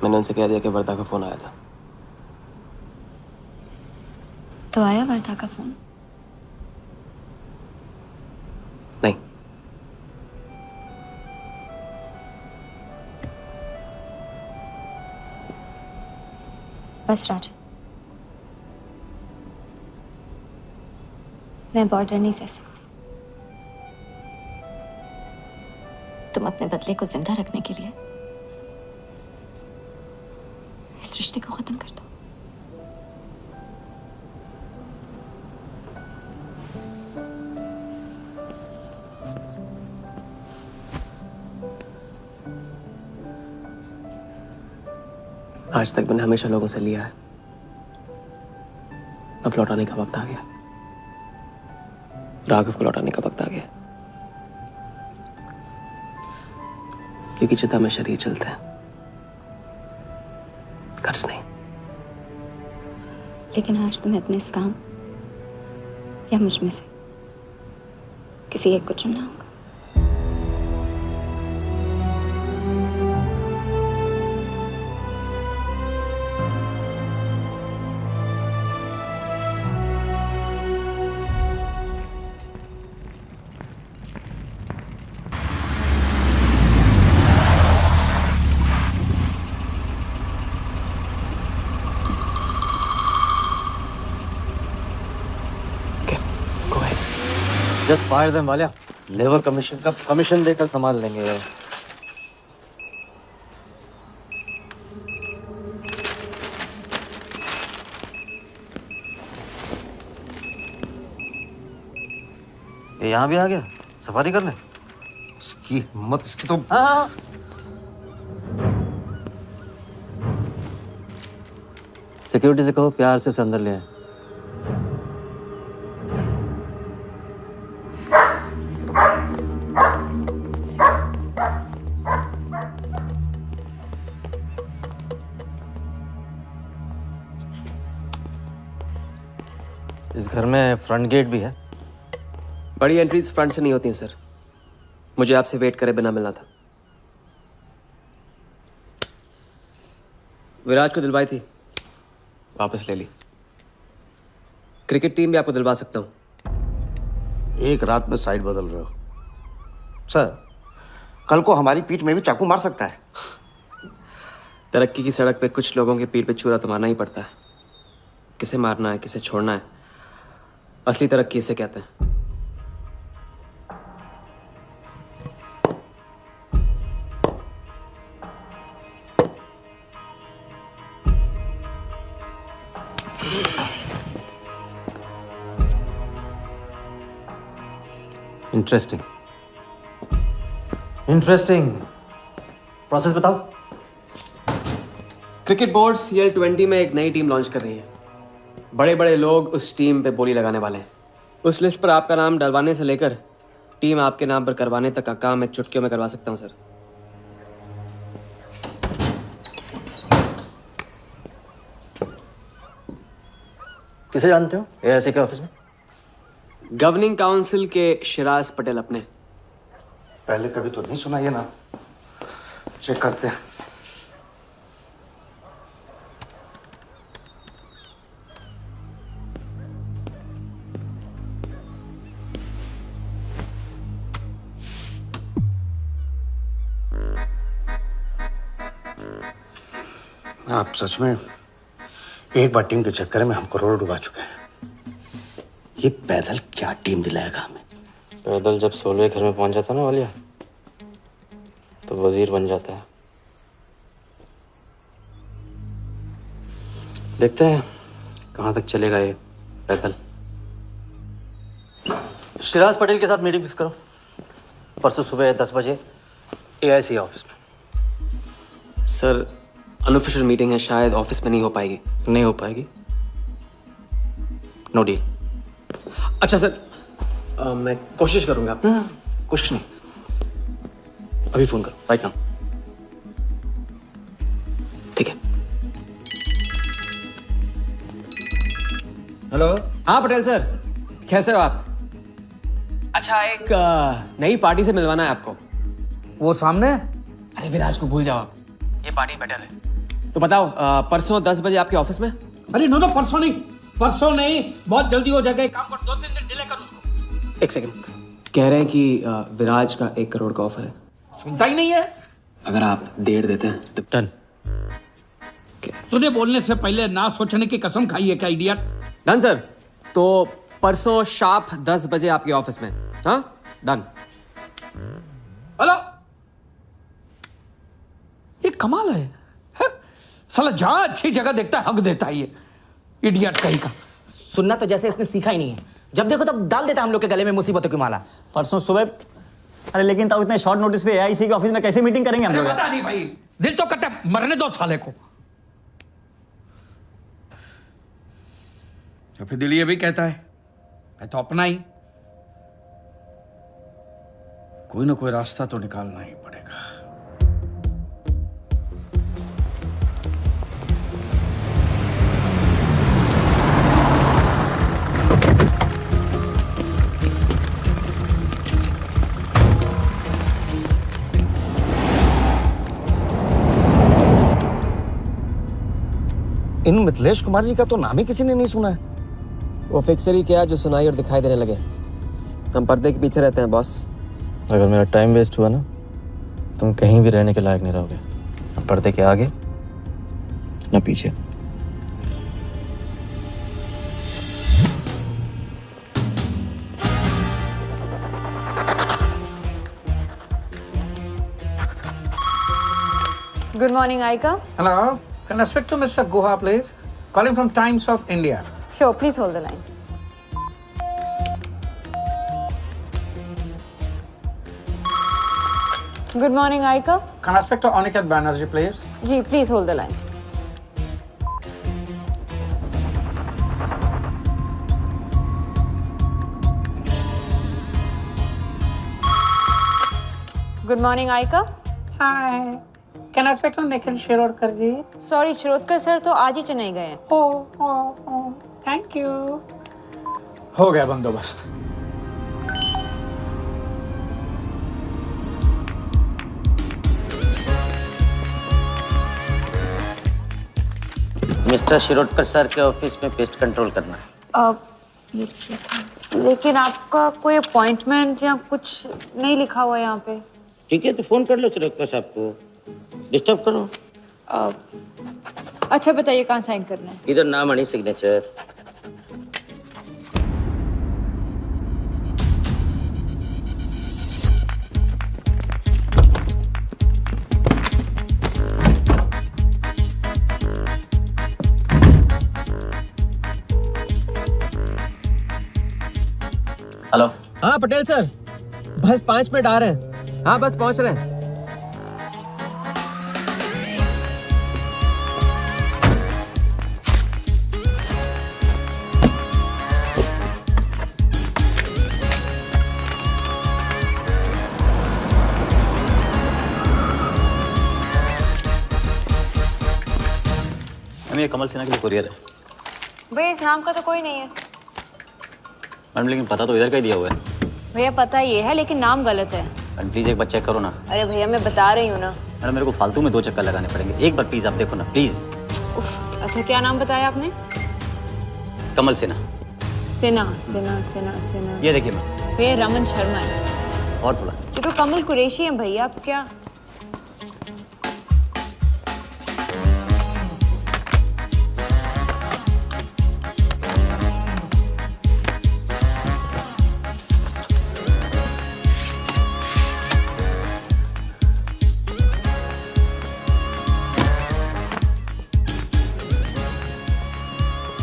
मैंने उनसे कह दिया कि वर्धा का फोन आया था। तो आया वर्धा का फोन? नहीं। बस राजा, मैं बॉर्डर नहीं सह सकती। तुम अपने बदले को जिंदा रखने के लिए इस रिश्ते को खत्म कर दो। आज तक मैंने हमेशा लोगों से लिया है, अब लौटाने का वक्त आ गया। राघव को लौटाने का वक्त आ गया, क्योंकि चिता में शरीर चलते हैं, कर्ज नहीं। लेकिन आज तुम्हें अपने इस काम या मुझ में से किसी एक को चुनना होगा। Just fire them Walia. Labour commission का कमीशन देकर संभाल लेंगे। ये यहाँ भी आ गया, सफारी कर ले। इसकी हिम्मत, इसकी तो। हाँ। सिक्योरिटी से कहो प्यार से उसे अंदर ले आए। इस घर में फ्रंट गेट भी है। बड़ी एंट्रीज फ्रंट से नहीं होती हैं सर, मुझे आपसे वेट करे बिना मिलना था। विराज को दिलवाई थी, वापस ले ली। क्रिकेट टीम भी आपको दिलवा सकता हूं। एक रात में साइड बदल रहे हो सर, कल को हमारी पीठ में भी चाकू मार सकता है। तरक्की की सड़क पे कुछ लोगों के पीठ पे छुरा तो मारना ही पड़ता है। किसे मारना है, किसे छोड़ना है, असली तरक्की इसे कहते हैं। Interesting interesting. प्रोसेस बताओ। क्रिकेट बोर्ड CL20 में एक नई टीम लॉन्च कर रही है। बड़े बड़े लोग उस टीम पे बोली लगाने वाले हैं। उस लिस्ट पर आपका नाम डलवाने से लेकर टीम आपके नाम पर करवाने तक का काम मैं चुटकियों में करवा सकता हूं सर। किसे जानते हो AIC के ऑफिस में? गवर्निंग काउंसिल के शिराज पटेल अपने। पहले कभी तो नहीं सुना ये नाम, चेक करते हैं। आप सच में एक बार टीम के चक्कर में हम करोड़ डुबा चुके हैं। ये पैदल क्या टीम दिलाएगा हमें? पैदल जब 16 घर में पहुंच जाता ना वालिया, तो वजीर बन जाता है। देखते हैं कहां तक चलेगा ये पैदल। शिराज पटेल के साथ मीटिंग फिक्स करो, परसों सुबह 10 बजे AIC ऑफिस में। सर अनऑफिशियल मीटिंग है, शायद ऑफिस में नहीं हो पाएगी। नहीं हो पाएगी, नो डील। अच्छा सर, मैं कोशिश करूंगा। कुछ नहीं, अभी फोन करो राइट नाउ। ठीक है। हेलो। हाँ पटेल सर, कैसे हो आप? अच्छा, एक नई पार्टी से मिलवाना है आपको। वो सामने? अरे विराज को भूल जाओ आप, ये पार्टी बेटर है। तो बताओ परसों 10 बजे आपके ऑफिस में? अरे नो परसों नहीं, परसों नहीं, बहुत जल्दी हो जाएगा। एक काम कर, 2-3 दिन डिले कर उसको। एक सेकंड, कह रहे हैं कि विराज का 1 करोड़ का ऑफर है। सुनता ही नहीं है। अगर आप 1.5 देते हैं तो डन। तूने बोलने से पहले ना सोचने की कसम खाई है क्या इडियट? डन सर, तो परसों शार्प 10 बजे आपके ऑफिस में। हाँ डन। हेलो, ये कमाल है। साला जहां अच्छी जगह देखता है हक देता है ये इडियट कहीं का। सुनना तो जैसे इसने सीखा ही नहीं है, जब देखो तब डाल देता है हम लोग के गले में मुसीबतों की माला। परसों सुबह। अरे लेकिन ताऊ इतने शॉर्ट नोटिस पे AIC के ऑफिस में कैसे मीटिंग करेंगे हम लोग? पता नहीं भाई, दिल तो करता है मरने दो साले को। तो फिर दिल ये भी कहता है तो अपना ही। कोई ना कोई रास्ता तो निकालना ही पड़ेगा। इन मिथिलेश कुमार जी का तो नाम ही किसी ने नहीं सुना है। वो फिक्सर ही क्या जो सुनाई और दिखाई देने लगे। हम पर्दे के पीछे रहते हैं बॉस। अगर मेरा टाइम वेस्ट हुआ ना, तुम कहीं भी रहने के लायक नहीं रहोगे, ना पर्दे के आगे ना पीछे। Good morning, Aika. Hello, can I speak to Mr. Guha, please? Calling from Times of India. Sure, please hold the line. Good morning, Aika. Can I speak to Aniket Banerjee, please? Ji, please hold the line. Good morning, Aika. Hi. Can I speak to Nikhil Shirodkar ji? Sorry, Shirodkar sir तो आज ही चेन्नई गए हैं। Oh, thank you. हो गया बंदोबस्त। Mister Shirodkar sir के office में pest control करना है। लेकिन आपका कोई अपॉइंटमेंट या कुछ नहीं लिखा हुआ यहाँ पे। ठीक है तो फोन कर लो शिरोडकर साहब को, डिस्टर्ब करो। अच्छा बताइए कहाँ साइन करना है? इधर नाम आनी सिग्नेचर। हेलो। हाँ पटेल सर, बस 5 मिनट आ रहे हैं। हाँ बस पहुंच रहे हैं। ये कमल सिन्हा के लिए कुरियर है। भैया इस नाम का तो कोई नहीं है। मैडम लेकिन पता तो इधर का ही दिया हुआ है। भैया पता ये है लेकिन नाम गलत है। मैडम प्लीज एक बार चेक करो ना। अरे भैया मैं बता रही हूँ ना। मैडम मेरे को फालतू में 2 चक्कर लगाने पड़ेंगे, एक बार प्लीज आप देखो ना प्लीज। अच्छा क्या नाम बताया आपने? कमल सिन्हा। सिन्हा सिन्हा सिन्हा सिन्हा। ये देखिए मैम। भैया रमन शर्मा है। और थोड़ा। ये तो कमल कुरैशी है भैया, आप क्या?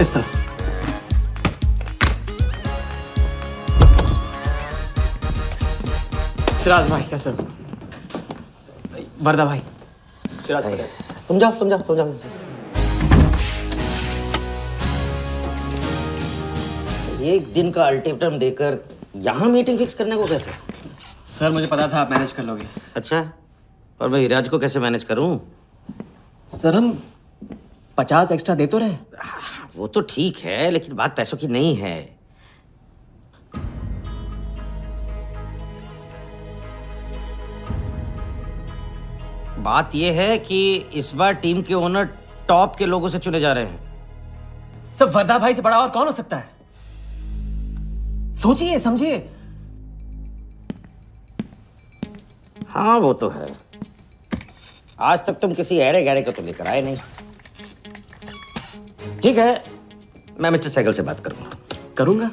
इस तरह। शिराज भाई कैसे हो? वर्दा भाई। शिराज भाई तुम जाओ। एक दिन का अल्टीमेटम देकर यहाँ मीटिंग फिक्स करने को कहते हैं। सर मुझे पता था आप मैनेज कर लोगे। अच्छा, और मैं हिराज को कैसे मैनेज करूं? सर हम 50 एक्स्ट्रा दे तो रहे। वो तो ठीक है लेकिन बात पैसों की नहीं है। बात यह है कि इस बार टीम के ओनर टॉप के लोगों से चुने जा रहे हैं। सब वर्दा भाई से बड़ा और कौन हो सकता है? सोचिए समझिए। हाँ वो तो है। आज तक तुम किसी अरे गहरे को तो लेकर आए नहीं। ठीक है, मैं मिस्टर सहगल से बात करूंगा।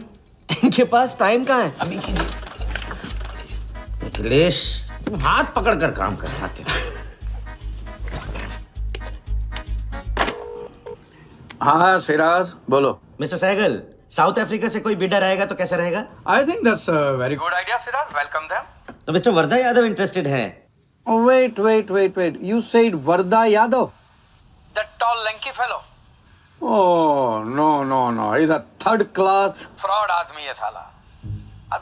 इनके पास टाइम कहाँ है? अभी कीजिए। मिथिलेश हाथ पकड़कर काम कर सकते हैं। हाँ सिराज बोलो। मिस्टर सहगल, साउथ अफ्रीका से कोई बिडर आएगा तो कैसा रहेगा? I think that's a very good idea Siraj, welcome them. तो मिस्टर वर्दा यादव इंटरेस्टेड हैं? Wait. You said Varda Yadav? That tall, lanky fellow? Oh no no no, is a third class fraud आदमी है साला।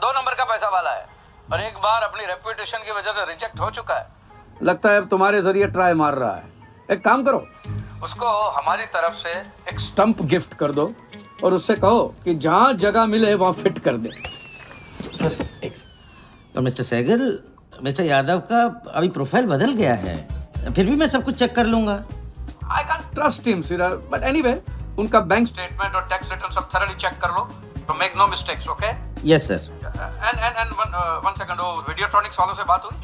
2 नंबर का पैसा वाला है और एक बार अपनी रेपुटेशन की वजह से रिजेक्ट हो चुका है। लगता है अब तुम्हारे जरिए ट्राई मार रहा है। एक काम करो, उसको हमारी तरफ से एक स्टंप गिफ्ट कर दो और उससे कहो कि जहां जगह मिले वहां फिट कर दे। सर और मिस्टर सहगल, मिस्टर यादव का अभी प्रोफाइल बदल गया है, फिर भी मैं सब कुछ चेक कर लूंगा। I can't trust him, Sira. But anyway, उनका बैंक स्टेटमेंट और टैक्स रिटर्न सब thoroughly चेक कर लो, तो make no mistakes, okay? Yes, sir. And one second, वो Videotronics वालों से बात हुई?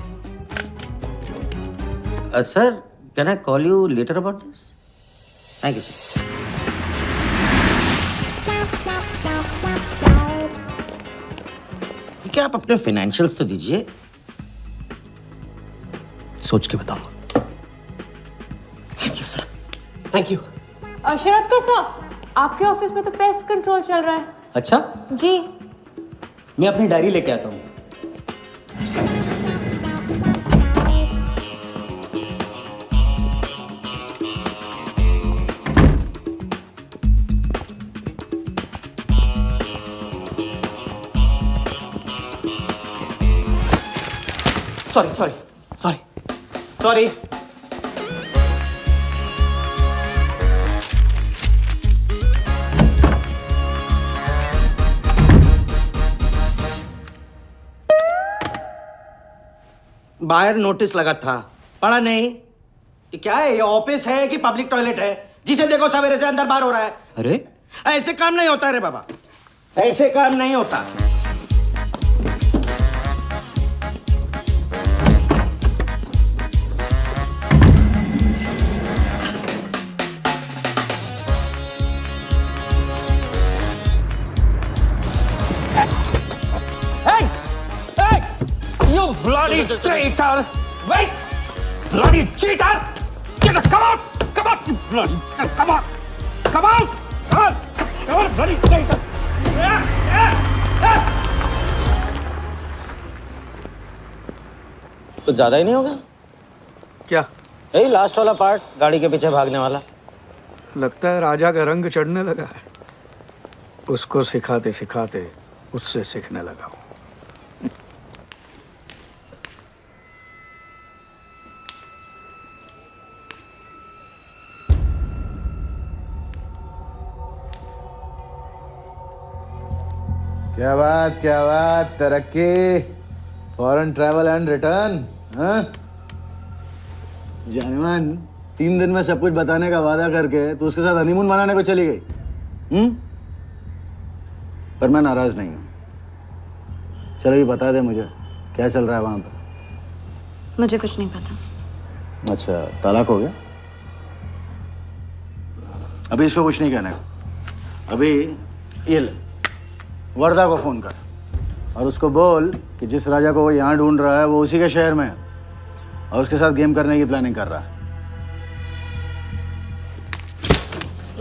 Sir, can I call you later about this? Thank you, sir. क्या आप अपने फाइनेंशियल्स तो दीजिए। सोच के बताओ। Thank you sir, thank you. Sharad का सर, आपके ऑफिस में तो पेस्ट कंट्रोल चल रहा है। अच्छा, जी। मैं अपनी डायरी लेके आता हूँ। Sorry sorry sorry sorry. बाहर नोटिस लगा था, पढ़ा नहीं? ये क्या है? ये ऑफिस है कि पब्लिक टॉयलेट है? जिसे देखो सवेरे से अंदर बाहर हो रहा है। अरे ऐसे काम नहीं होता रे बाबा, ऐसे काम नहीं होता। You bloody traitor! Wait! Bloody cheater! Get up! Come out! Come out! Bloody! Come on! Come out! Come on! Come on! Bloody traitor! तो ज्यादा ही नहीं होगा क्या? यही लास्ट वाला पार्ट, गाड़ी के पीछे भागने वाला। लगता है राजा का रंग चढ़ने लगा है। उसको सिखाते सिखाते उससे सीखने लगा हूं। क्या बात, तरक्की, फॉरेन ट्रैवल एंड रिटर्न। हाँ जानमान, 3 दिन में सब कुछ बताने का वादा करके तो उसके साथ हनीमून मनाने को चली गई। पर मैं नाराज नहीं हूँ। चलो ये बता दे मुझे, क्या चल रहा है वहां पर? मुझे कुछ नहीं पता। अच्छा, तलाक हो गया? अभी इसको कुछ नहीं कहने का। अभी ये ले, वर्दा को फोन कर और उसको बोल कि जिस राजा को वो यहाँ ढूंढ रहा है वो उसी के शहर में है और उसके साथ गेम करने की प्लानिंग कर रहा है।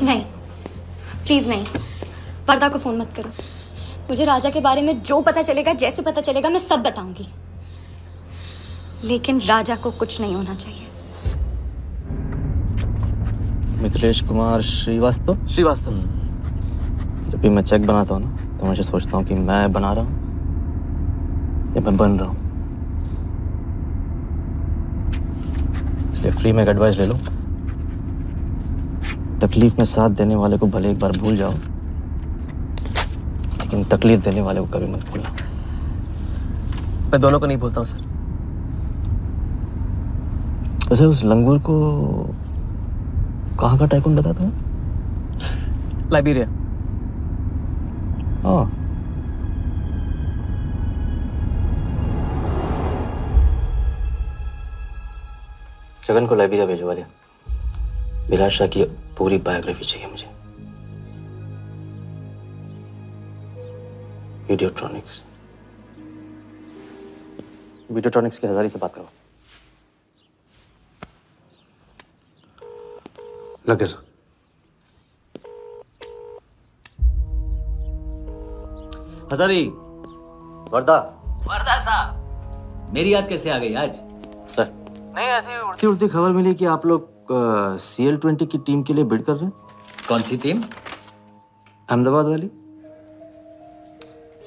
नहीं, प्लीज नहीं, वर्दा को फोन मत करो। मुझे राजा के बारे में जो पता चलेगा, जैसे पता चलेगा, मैं सब बताऊंगी, लेकिन राजा को कुछ नहीं होना चाहिए। मिथिलेश कुमार श्रीवास्तव। जब भी मैं चेक बनाता हूँ ना, तो मुझे सोचता हूँ कि मैं बना रहा हूँ या मैं बन रहा हूँ। इसलिए फ्री में एक एडवाइस ले लो, तकलीफ में साथ देने वाले को भले एक बार भूल जाओ, लेकिन तकलीफ देने वाले को कभी मत भूलना। मैं दोनों को नहीं भूलता हूँ सर। वैसे उस लंगूर को कहाँ का टाइकून बताते हो? लाइबेरिया। हाँ, जगन को लाइबेरिया भेजवा लिया। विलास शाह की पूरी बायोग्राफी चाहिए मुझे। वीडियोट्रॉनिक्स के हजारी से बात करो। लगे सर। हजारी, वर्दा। वर्दा साहब, मेरी याद कैसे आ गई आज? सर, नहीं ऐसी उड़ती उड़ती खबर मिली कि आप लोग CL20 की टीम के लिए बिड कर रहे हैं। कौन सी टीम? अहमदाबाद वाली।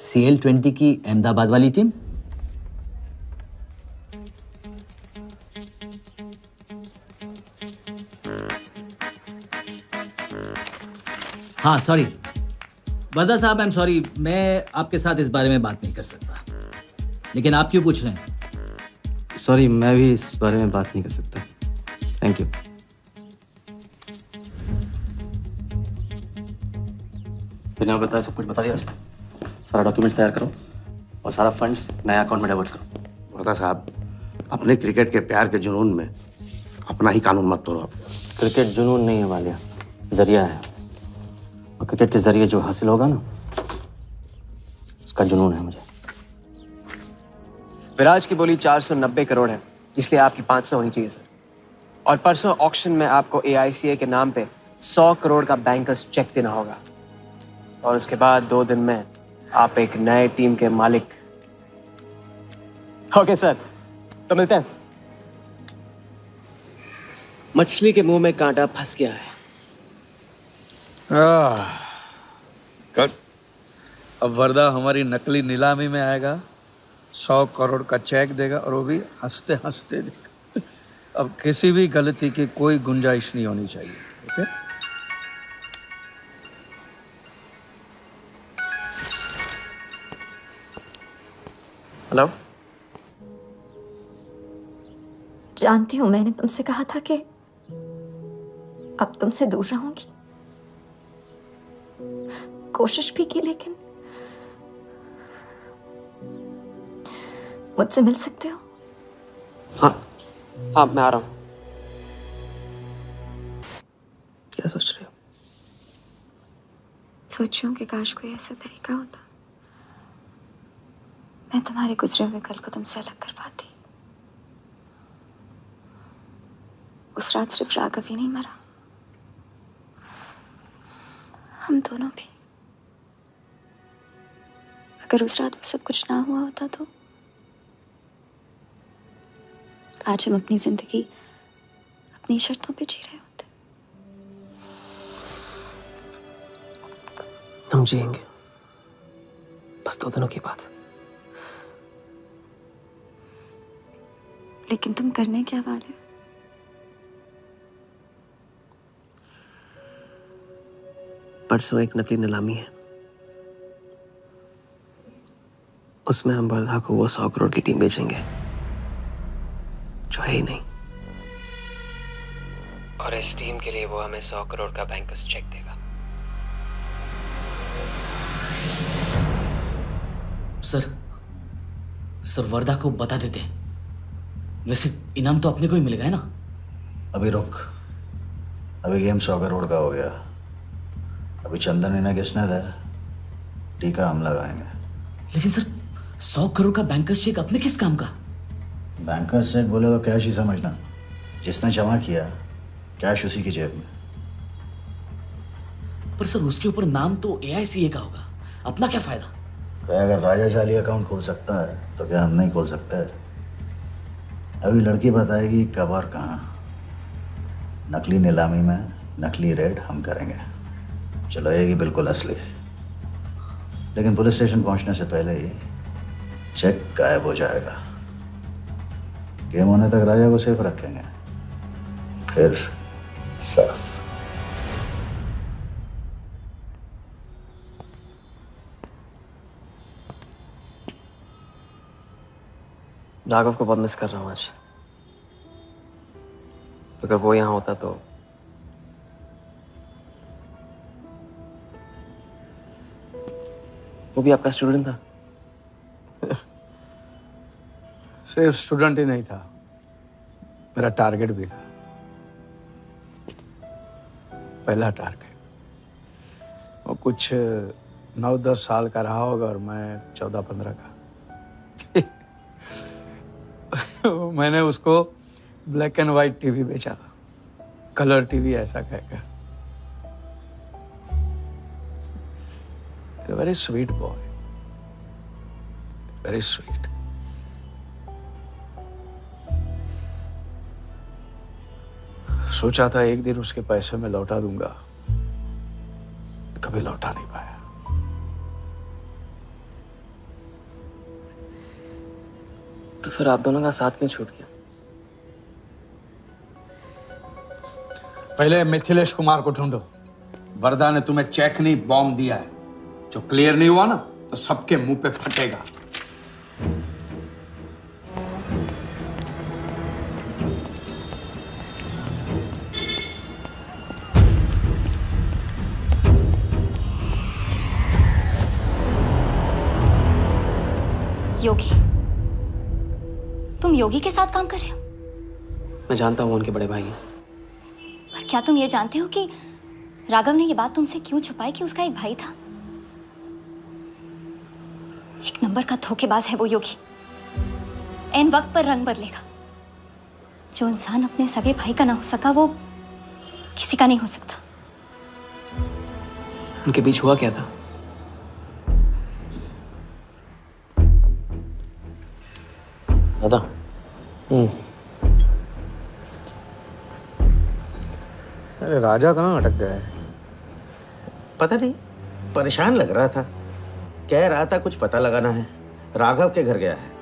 CL20 की अहमदाबाद वाली टीम? हाँ सॉरी वर्दा साहब, आई एम सॉरी, मैं आपके साथ इस बारे में बात नहीं कर सकता। लेकिन आप क्यों पूछ रहे हैं? सॉरी, मैं भी इस बारे में बात नहीं कर सकता। Thank you. बिना बताए सब कुछ बता दिया उसने। सारा डॉक्यूमेंट्स तैयार करो और सारा फंड्स नया अकाउंट में डाइवर्ट करो। वर्दा साहब, अपने क्रिकेट के प्यार के जुनून में अपना ही कानून मत तोड़ो आप। क्रिकेट जुनून नहीं है वालिया, जरिया है। और क्रिकेट के जरिए जो हासिल होगा ना, उसका जुनून है मुझे। विराज की बोली 490 करोड़ है, इसलिए आपकी 500 होनी चाहिए सर। और परसों ऑक्शन में आपको AICA के नाम पे 100 करोड़ का बैंकर्स चेक देना होगा। और उसके बाद 2 दिन में आप एक नए टीम के मालिक। ओके सर, तो मिलते हैं। मछली के मुंह में कांटा फंस गया है। गुड। अब वर्दा हमारी नकली नीलामी में आएगा, 100 करोड़ का चेक देगा और वो भी हंसते हंसते देगा। अब किसी भी गलती की कोई गुंजाइश नहीं होनी चाहिए। ओके? हेलो। जानती हूँ मैंने तुमसे कहा था कि अब तुमसे दूर रहूंगी। कोशिश भी की, लेकिन मुझसे मिल सकते हो? हाँ मैं आ रहा हूँ। क्या सोच रहे हो? सोच रही हूँ कि काश कोई ऐसा तरीका होता मैं तुम्हारे गुजरे हुए कल को तुमसे अलग कर पाती। उस रात सिर्फ राघव ही नहीं मरा, हम दोनों भी। अगर उस रात वो सब कुछ ना हुआ होता तो आज हम अपनी जिंदगी अपनी शर्तों पे जी रहे होते। हम जिएंगे, बस 2 दिनों की बात। लेकिन तुम करने क्या वाले हो? परसों एक नकली नीलामी है, उसमें हम वर्धा को वो 100 करोड़ की टीम बेचेंगे जो है ही नहीं। और इस टीम के लिए वो हमें 100 करोड़ का बैंकर्स चेक देगा। सर वर्धा को बता देते हैं। वैसे इनाम तो अपने को ही मिलेगा है ना? अभी रुक, अभी गेम 100 करोड़ का हो गया। अभी चंदन इन्हें किसने था, टीका हम लगाएंगे। लेकिन सर 100 करोड़ का बैंकर्स चेक अपने किस काम का? बैंकर्स चेक बोले तो कैश ही समझना। जिसने जमा किया कैश उसी की जेब में। पर सर उसके ऊपर नाम तो AICA का होगा, अपना क्या फायदा? अगर राजा जाली अकाउंट खोल सकता है तो क्या हम नहीं खोल सकते? अभी लड़की बताएगी कब और कहाँ। नकली नीलामी में नकली रेड हम करेंगे, चलाएगी बिल्कुल असली। लेकिन पुलिस स्टेशन पहुंचने से पहले ही चेक गायब हो जाएगा। गेम होने तक राजा को सेफ रखेंगे, फिर साफ। राघव को बहुत मिस कर रहा हूँ आज। अगर वो यहाँ होता तो वो भी आपका स्टूडेंट था? सिर्फ स्टूडेंट ही नहीं था, मेरा टारगेट भी था। पहला टारगेट। वो कुछ 9-10 साल का रहा होगा और मैं 14-15 का। मैंने उसको ब्लैक एंड वाइट टीवी बेचा था, कलर टीवी ऐसा कहकर। Very sweet boy, very sweet. सोचा था एक दिन उसके पैसे में लौटा दूंगा, भी लौटा नहीं पाया। तो फिर आप दोनों का साथ क्यों छूट गया? पहले मिथिलेश कुमार को ढूंढो। वरदा ने तुम्हें चेक नहीं बॉम्ब दिया है, जो क्लियर नहीं हुआ ना तो सबके मुंह पे फटेगा। योगी, तुम योगी के साथ काम कर रहे हो? मैं जानता हूँ उनके बड़े भाई हैं। पर क्या तुम ये जानते हो कि राघव ने ये बात तुमसे क्यों छुपाई कि उसका एक भाई था? एक नंबर का धोखेबाज है वो योगी। एन वक्त पर रंग बदलेगा। जो इंसान अपने सगे भाई का ना हो सका वो किसी का नहीं हो सकता। उनके बीच हुआ क्या था? दादा। अरे राजा कहाँ अटक गया है? पता नहीं, परेशान लग रहा था। कह रहा था कुछ पता लगाना है। राघव के घर गया है।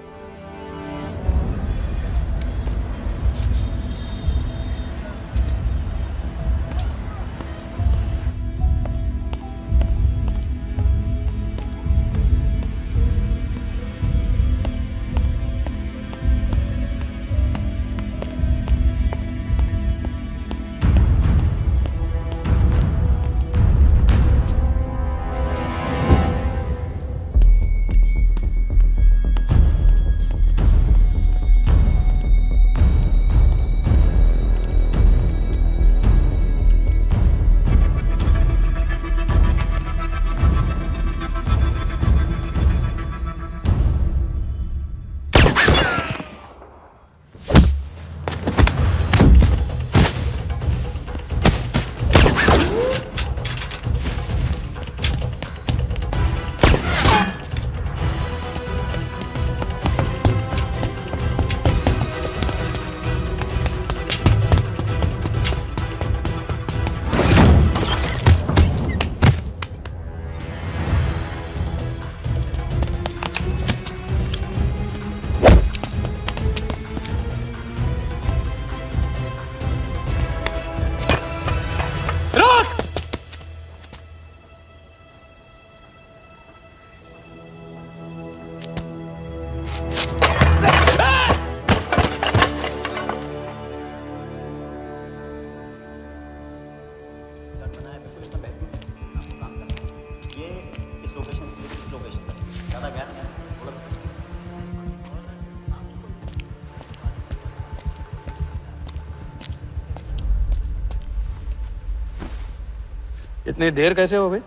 इतनी देर कैसे हो गई?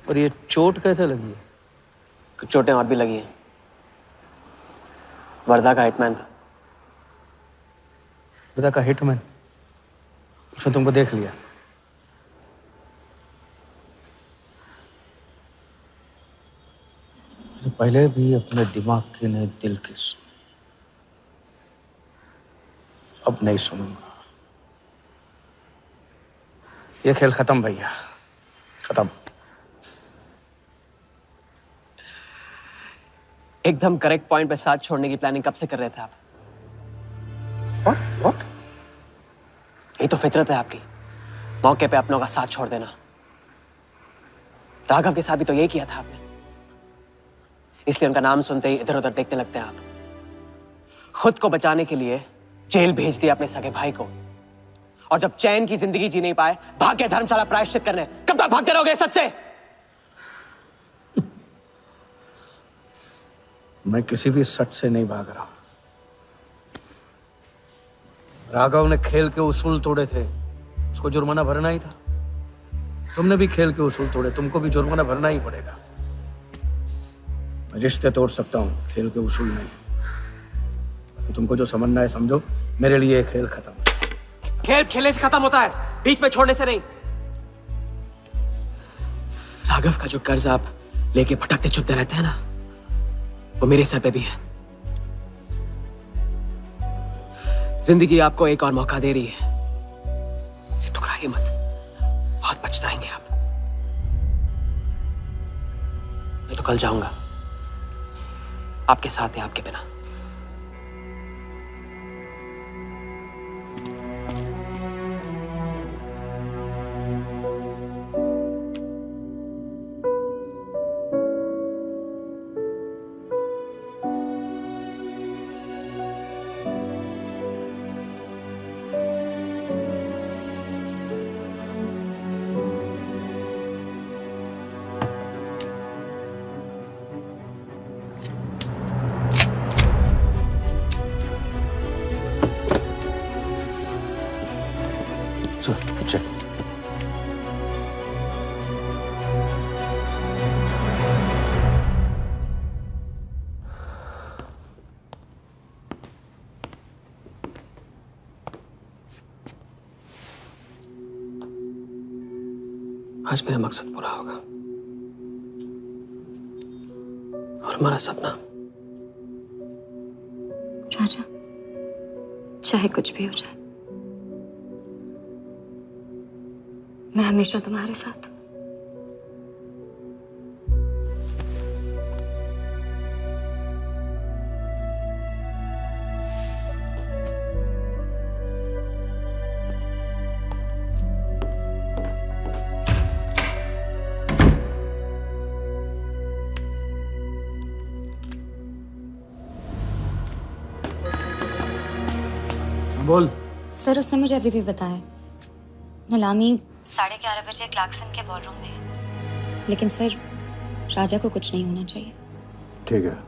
और ये चोट कैसे लगी है? कुछ चोटें और भी लगी हैं। वर्धा का हिटमैन था। वर्धा का हिटमैन? उसने तुमको देख लिया? पहले भी अपने दिमाग की नहीं दिल की सुनी, अब नहीं सुनूंगा। ये खेल खत्म भैया, खत्म। एकदम करेक्ट पॉइंट पे साथ छोड़ने की प्लानिंग कब से कर रहे थे आप? What? ये तो फितरत है आपकी, मौके पे अपनों का साथ छोड़ देना। राघव के साथ भी तो यही किया था आपने, इसलिए उनका नाम सुनते ही इधर उधर देखने लगते हैं आप। खुद को बचाने के लिए जेल भेज दिया अपने सगे भाई को, और जब चैन की जिंदगी जी नहीं पाए भाग के धर्मशाला प्रायश्चित करने। कब तक भागते रहोगे सच से? मैं किसी भी सच से नहीं भाग रहा। राघव ने खेल के उसूल तोड़े थे, उसको जुर्माना भरना ही था। तुमने भी खेल के उसूल तोड़े, तुमको भी जुर्माना भरना ही पड़ेगा। मैं रिश्ते तोड़ सकता हूँ, खेल के उसूल नहीं। तुमको जो समझना है समझो, मेरे लिए ये खेल खत्म। खेल खेलने से खत्म होता है, बीच में छोड़ने से नहीं। राघव का जो कर्ज आप लेके भटकते चुपते रहते हैं ना, वो मेरे सर पे भी है। जिंदगी आपको एक और मौका दे रही है, इसे ठुकराइए। घबराइए मत, बहुत पछताएंगे आप। मैं तो कल जाऊंगा, आपके साथ है, आपके बिना। चल आज मेरा मकसद पूरा होगा और हमारा सपना। राजा, चाहे कुछ भी हो जाए, मैं हमेशा तुम्हारे साथ हूं। बोल। सर, उसने मुझे अभी भी बताया नीलामी 11:30 बजे क्लार्कसन के बॉलरूम में है। लेकिन सर, राजा को कुछ नहीं होना चाहिए। ठीक है।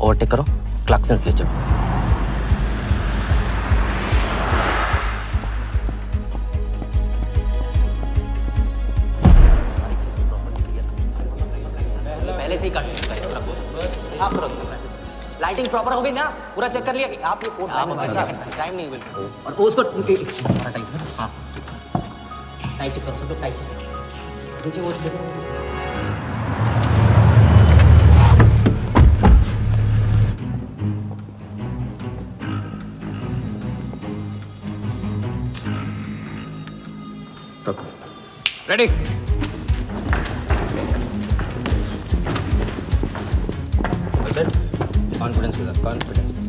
ओवरटेक करो, क्लार्कसन ले चलो। पहले से ही काट चुका है इसका साफ करो। लाइटिंग प्रॉपर हो गई ना? पूरा चेक कर लिया कि आप ये कोड टाइम नहीं बिल्कुल। और उसको सारा टाइम हाँ टाइम चेक करो, सब लोग टाइम चेक करो। नीचे वो देखो। रेडी? कॉन्फिडेंस के साथ, कॉन्फिडेंस के साथ।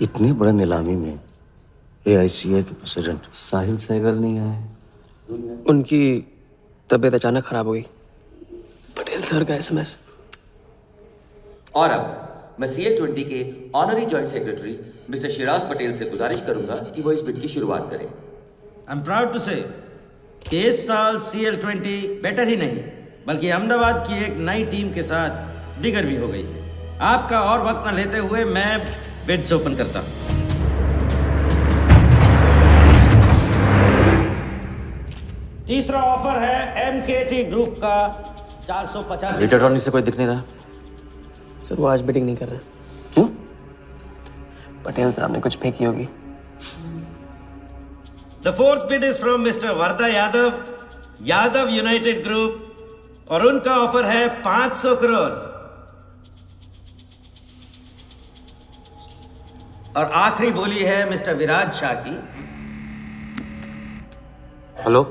इतनी बड़े नीलामी में AICA के प्रेसिडेंट साहिल सहगल नहीं आए। उनकी तबीयत अचानक खराब हो गई। पटेल सर का SMS। और अब मैं CL20 के honorary joint secretary mister Shiraz Patel से गुजारिश करूंगा कि वो इस बिड की शुरुआत करें। आई एम प्राउड टू से कि इस साल CL20 बेटर ही नहीं बल्कि अहमदाबाद की एक नई टीम के साथ बिगर भी हो गई है। आपका और वक्त न लेते हुए मैं बिड्स ओपन करता हूं। तीसरा ऑफर है MKT ग्रुप का 450। रीड अटॉर्नी से कोई दिख नहीं रहा। सर वो आज बिडिंग नहीं कर रहे। पटेल साहब ने कुछ फेंकी होगी। The fourth bid is from Mr. Varda Yadav, Yadav United Group, और उनका ऑफर है 500 करोड़। और आखिरी बोली है मिस्टर विराज शाह की। हेलो।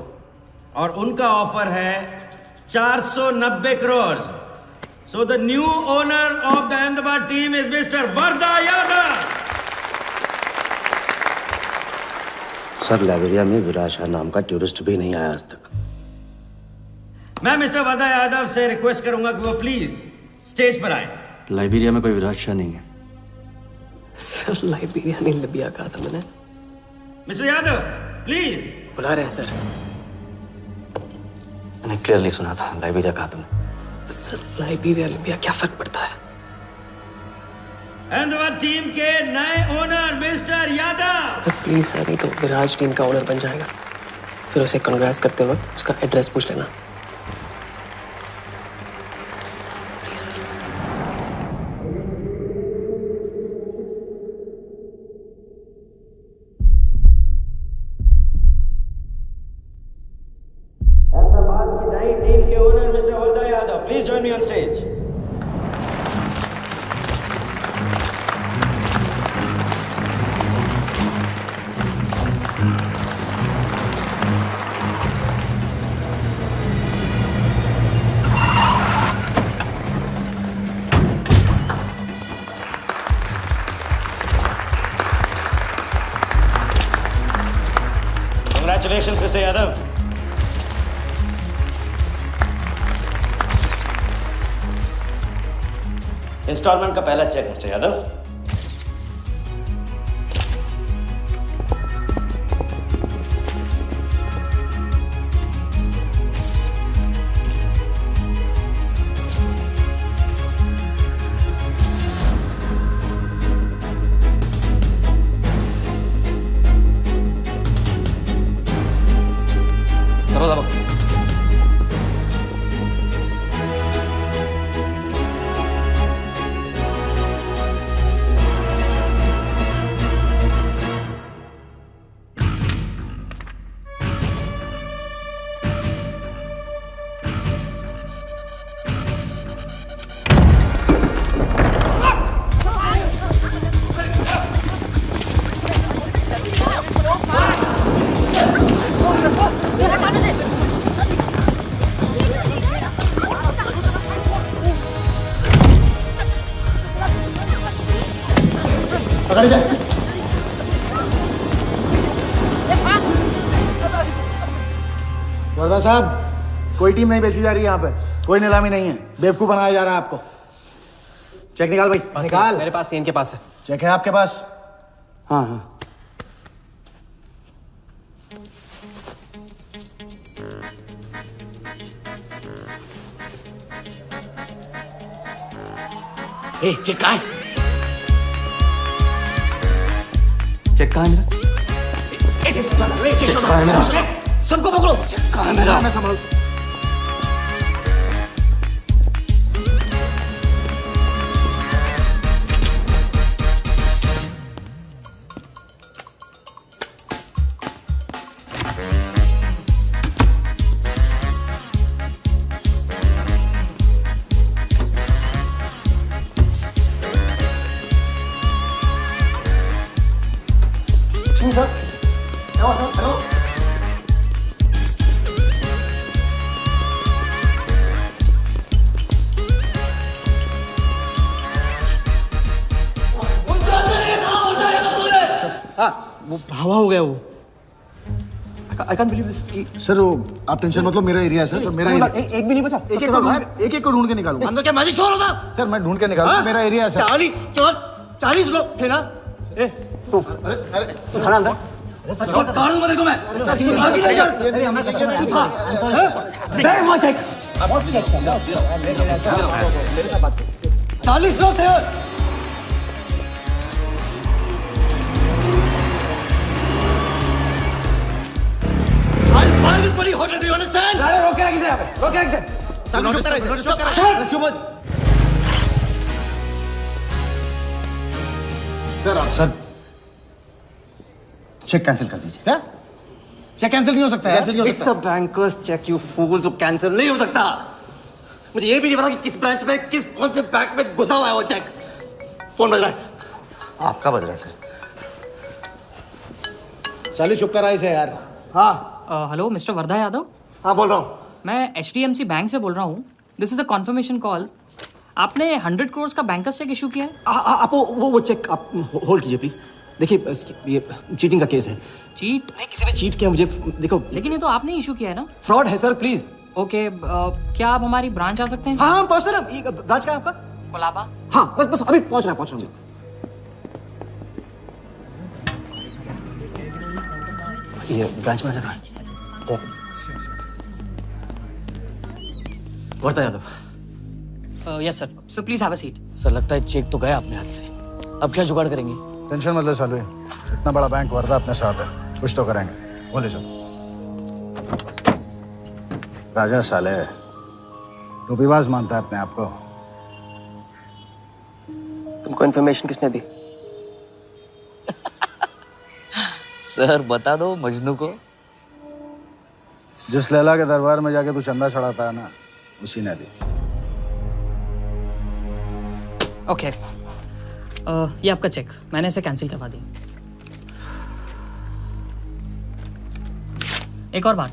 और उनका ऑफर है 490 crore. So the new owner of the Ahmedabad team is Mr. Varda Yadav. Sir Liberia में विराज शाह नाम का टूरिस्ट भी नहीं आया आज तक। मैं मिस्टर वर्दा यादव से रिक्वेस्ट करूंगा कि वो प्लीज स्टेज पर आए। लाइब्रेरिया में कोई विराज शाह नहीं है। सर लाइब्रेरिया नहीं लिबिया कहा था मैंने। Mister Yadav please. बुला रहे हैं सर। मैंने क्लियरली सुना था लाइब्रेरिया कहा तुमने। सर लाइब्रेरिया लिबिया क्या फर्क पड़ता है? अहमदाबाद टीम के नए owner mister Yadav. Sir please sir, नहीं तो विराज टीम का ओनर बन जाएगा। फिर उसे कांग्रेस करते वक्त उसका एड्रेस पूछ लेना प्लीज सर। अहमदाबाद की नई टीम के owner mister Varda Yadav, please join me on stage. Congratulations, Mr. Yadav. Instalment का पहला चेक मिस्टर यादव। वर्दा साहब, कोई टीम नहीं बेची जा रही है यहाँ पे। कोई नीलामी नहीं है। बेवकूफ बनाया जा रहा है आपको। चेक निकाल भाई, निकाल। मेरे पास नहीं, इनके पास है। चेक है आपके पास? हाँ हाँ। चेक कहाँ है? चेक कहाँ है मेरा? चेक कहाँ है मेरा? सबको पकड़ो। चेक कहाँ है मेरा? मैं संभाल। वो हवा हो गया वो। I can't believe this कि सर वो आप टेंशन मत लो, मेरा एरिया है सर। तो मेरा एरिया एक भी नहीं बचा। एक को ढूंढ के निकालूंगा। अंदर क्या मैजिक शो होता? सर मैं ढूंढ के निकालूंगा। मेरा एरिया है सर। 40 लोग थे ना? अरे खाना अंदर। काढूंगा तेरे को मैं। मेरे साथ बात करो। 40 लोग थे। This bloody hotel, do you understand? रोक के रखिए यहाँ पे। रोक के रखिए। सर चेक कैंसिल कर दीजिए। क्या? चेक कैंसिल नहीं हो सकता है? कैंसिल नहीं हो सकता। It's a banker's check, you fools, वो कैंसिल नहीं हो सकता। मुझे ये भी नहीं पता कि किस ब्रांच में, कौन से बैंक में घुसा हुआ है वो चेक। फोन बज रहा है। आपका बज रहा है सर। साली चुप कर इसे यार। हाँ। Hello mister Wardha Yadav. हाँ बोल रहा हूँ। मैं HDMC बैंक से बोल रहा हूँ। This is a confirmation call. आपने 100 करोड़ का बैंकर्स चेक इशू किया है? आप वो चेक आप होल्ड कीजिए प्लीज। देखिए ये चीटिंग का केस है। चीट? नहीं, किसी ने चीट किया मुझे। देखो लेकिन ये तो आपने इशू किया है ना? फ्रॉड है सर, प्लीज। ओके, क्या आप हमारी ब्रांच आ सकते हैं? हाँ पहुंच रहे हैं। ब्रांच का है आपका? कोलाबा। हाँ बस अभी पहुंच रहा हूँ। ये ब्रांच में जगह। Wardha Yadav. Yes sir. So please have a seat. Sir लगता है चेक तो गया अपने हाथ से। अब क्या जुगाड़ करेंगे? टेंशन मत ले सालू, इतना बड़ा बैंक वर्धा अपने साथ है, कुछ तो करेंगे। बोले चलो। राजा साले टोपीबाज मानता है अपने आप को। तुमको इन्फॉर्मेशन किसने दी? सर बता दो मजनू को। जिस लैला के दरबार में जाके तू चंदा चढ़ाता है ना, उसी ने दी। ओके, ये आपका चेक, मैंने इसे कैंसिल करवा दिया। एक और बात,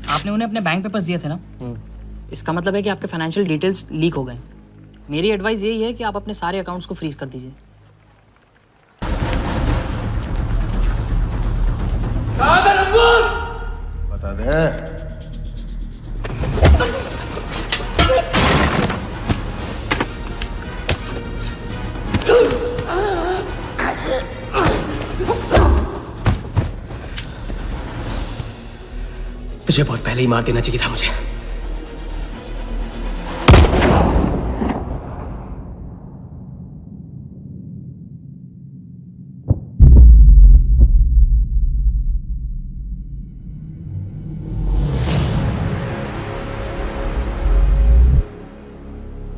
आपने उन्हें अपने बैंक पेपर्स दिए थे ना? इसका मतलब है कि आपके फाइनेंशियल डिटेल्स लीक हो गए। मेरी एडवाइस यही है कि आप अपने सारे अकाउंट्स को फ्रीज कर दीजिए। बता दे। तुझे बहुत पहले ही मार देना चाहिए था मुझे।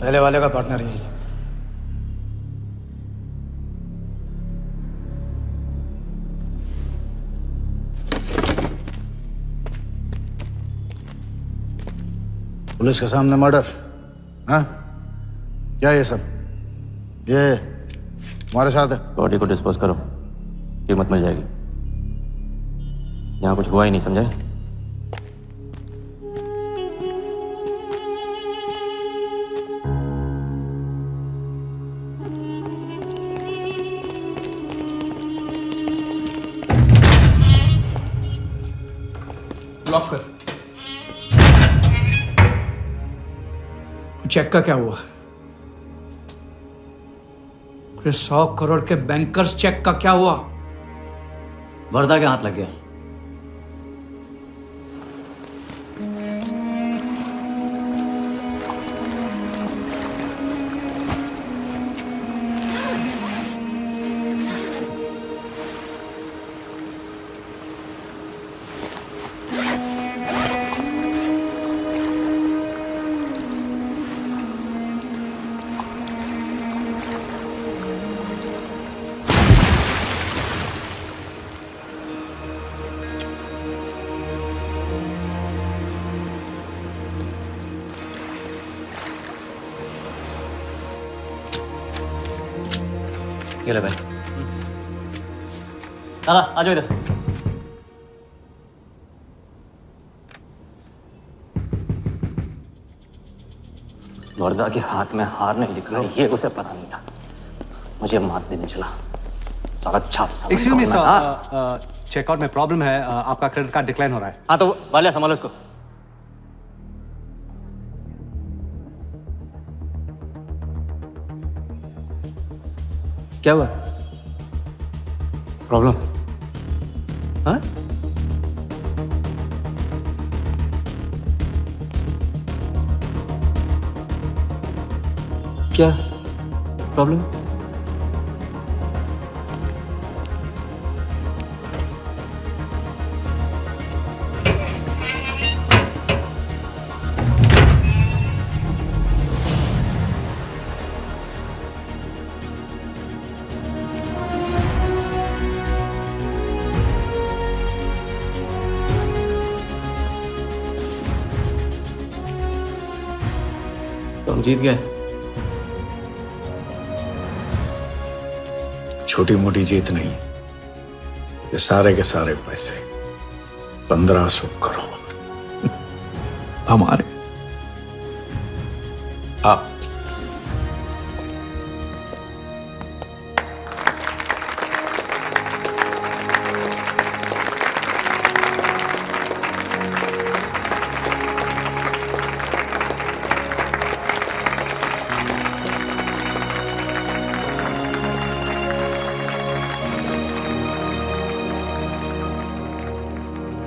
पहले वाले का पार्टनर यही था। पुलिस के सामने मर्डर? हाँ, क्या ये सब? ये तुम्हारे साथ है? बॉडी को डिस्पोज करो, कीमत मिल जाएगी। यहाँ कुछ हुआ ही नहीं, समझे? लॉक कर। चेक का क्या हुआ? 100 करोड़ के बैंकर्स चेक का क्या हुआ? वर्धा के हाथ लग गया। ये ले भाई। दादा आ जाओ इधर। वर्धा के हाथ में हार नहीं दिख रहा, ये उसे पता नहीं था। मुझे मात देने चला। साला छाप। एक्सक्यूज मी सर, चेकआउट में प्रॉब्लम है। आपका क्रेडिट कार्ड डिक्लाइन हो रहा है। हाँ तो वाले संभालो इसको। क्या हुआ? प्रॉब्लम? हाँ? क्या प्रॉब्लम? तो हम जीत गए। छोटी मोटी जीत नहीं, ये सारे के सारे पैसे 1500 करोड़ हमारे। आप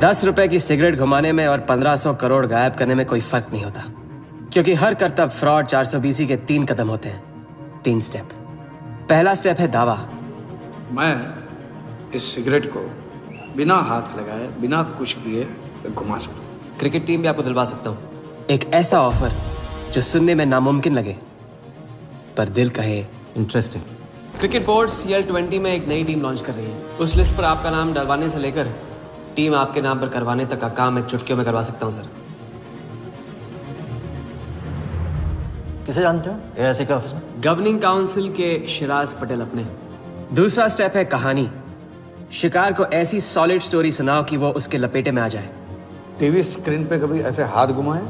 ₹10 की सिगरेट घुमाने में और 1500 करोड़ गायब करने में कोई फर्क नहीं होता, क्योंकि हर करतब फ्रॉड 420 के 3 कदम होते हैं, 3 स्टेप। पहला स्टेप है दावा। मैं इस सिगरेट को बिना हाथ लगाए, बिना कुछ किए घुमा सकता हूँ। क्रिकेट टीम भी आपको दिलवा सकता हूँ, एक ऐसा ऑफर जो सुनने में नामुमकिन लगे पर दिल कहे इंटरेस्टिंग। क्रिकेट बोर्ड CL20 में एक नई टीम लॉन्च कर रही है। उस लिस्ट पर आपका नाम डलवाने से लेकर टीम आपके नाम पर करवाने तक का काम मैं चुटकियों में करवा सकता हूं सर। किसे जानते हो AIC के ऑफिस में? गवर्निंग काउंसिल के शिराज पटेल अपने। दूसरा स्टेप है कहानी। शिकार को ऐसी सॉलिड स्टोरी सुनाओ कि वो उसके लपेटे में आ जाए। टीवी स्क्रीन पे कभी ऐसे हाथ घुमाए,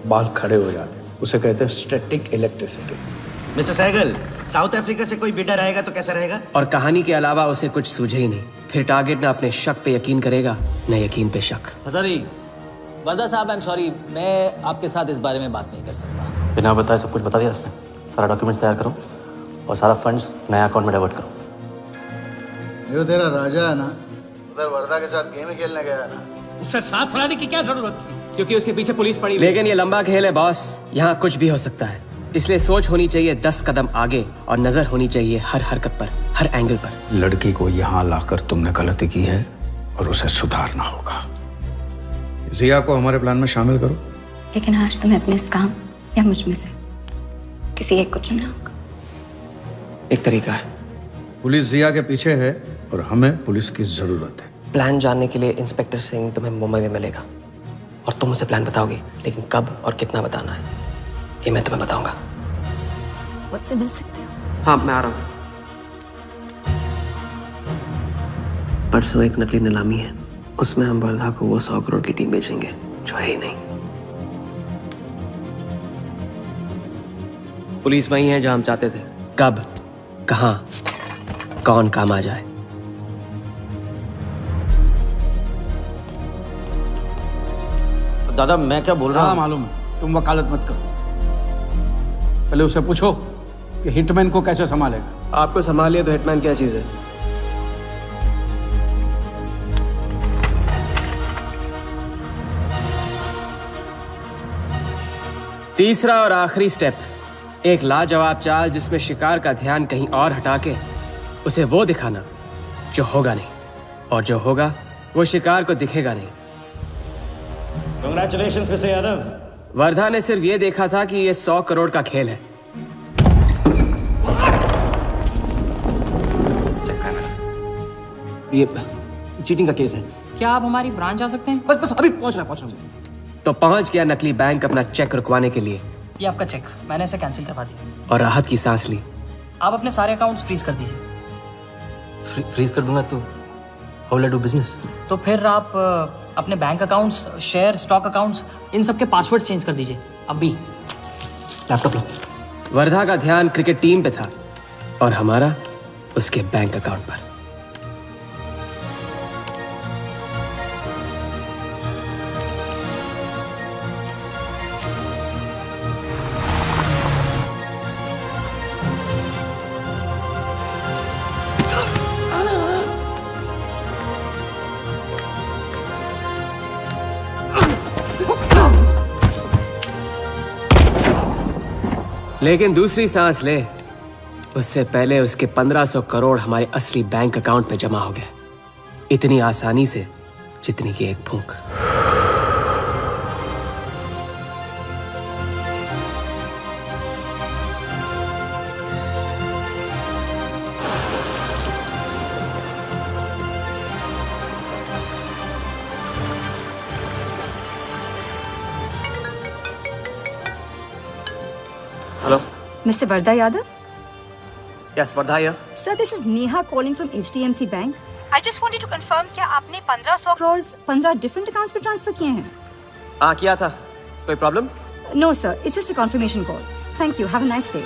बाल खड़े हो जाते, उसे कहते हैं static electricity. Mister Sehgal, South Africa से कोई बिडर आएगा तो कैसा रहेगा? और कहानी के अलावा उसे कुछ सूझे ही नहीं, फिर टारगेट ना अपने शक पे यकीन करेगा, न यकीन पे शक। हजारी, वर्दा साहब, आई एम सॉरी, मैं आपके साथ इस बारे में बात नहीं कर सकता। बिना बताए सब कुछ बता दिया उसने। सारा डॉक्यूमेंट्स तैयार करो और सारा फंड्स नया अकाउंट में डाइवर्ट करो। ये तेरा राजा है ना, उधर वर्दा के साथ गेम ही खेलने गया है ना, उससे साथ लाने की क्या जरूरत थी? क्योंकि उसके पीछे पुलिस पड़ी। लेकिन ये लंबा खेल है बॉस, यहाँ कुछ भी हो सकता है, इसलिए सोच होनी चाहिए 10 कदम आगे और नजर होनी चाहिए हर हरकत पर, हर एंगल पर। लड़की को यहाँ लाकर तुमने गलती की है और उसे सुधारना होगा। जिया को हमारे प्लान में शामिल करो। लेकिन आज तुम्हें अपने इस काम या मुझ में से किसी एक को चुनना होगा। एक तरीका है। पुलिस जिया के पीछे है और हमें पुलिस की जरूरत है। प्लान जानने के लिए इंस्पेक्टर सिंह तुम्हें मुंबई में मिलेगा और तुम उसे प्लान बताओगी, लेकिन कब और कितना बताना है ये मैं तुम्हें बताऊंगा। मुझसे मिल सकते हो? हाँ, मैं आ रहा हूँ। परसों एक नकली नीलामी है, उसमें हम वर्धा को वो 100 करोड़ की टीम बेचेंगे जो है ही नहीं। पुलिस वही है जहां हम चाहते थे। कब, कहां, कौन काम आ जाए। दादा, मैं क्या बोल रहा हूँ? हाँ मालूम है, तुम वकालत मत करो। पहले उसे पूछो कि हिटमैन को कैसे संभालेगा। आपको संभालिए तो हिटमैन क्या चीज है? तीसरा और आखिरी स्टेप, एक लाजवाब चाल जिसमें शिकार का ध्यान कहीं और हटा के उसे वो दिखाना जो होगा नहीं, और जो होगा वो शिकार को दिखेगा नहीं। Congratulations mister Yadav. वर्धा ने सिर्फ ये देखा था कि ये 100 करोड़ का खेल है। ये चीटिंग का केस है। क्या आप हमारी ब्रांच आ सकते हैं? बस अभी पहुंच रहा तो पहुंच गया नकली बैंक अपना चेक रुकवाने के लिए। ये आपका चेक, मैंने इसे कैंसिल करवा दिया और राहत की सांस ली। आप अपने सारे अकाउंट्स फ्रीज कर दीजिए। फ्रीज कर दूंगा तो how will I do business? तो फिर आप अपने bank accounts, share, stock accounts, इन सब के पासवर्ड चेंज कर दीजिए अभी। लैपटॉप लो। वर्धा का ध्यान क्रिकेट टीम पे था और हमारा उसके बैंक अकाउंट पर। लेकिन दूसरी सांस ले उससे पहले उसके 1500 करोड़ हमारे असली बैंक अकाउंट में जमा हो गए, इतनी आसानी से जितनी कि एक फूंक। Hello Mr. Varda Yadav? Yes Wardha या Sir, this is Neha calling from HDMC Bank. I just wanted to confirm क्या आपने 1500 crores 15 different accounts पे ट्रांसफर किए हैं? हाँ किया था। कोई problem? No sir, it's just a confirmation call. Thank you. Have a nice day.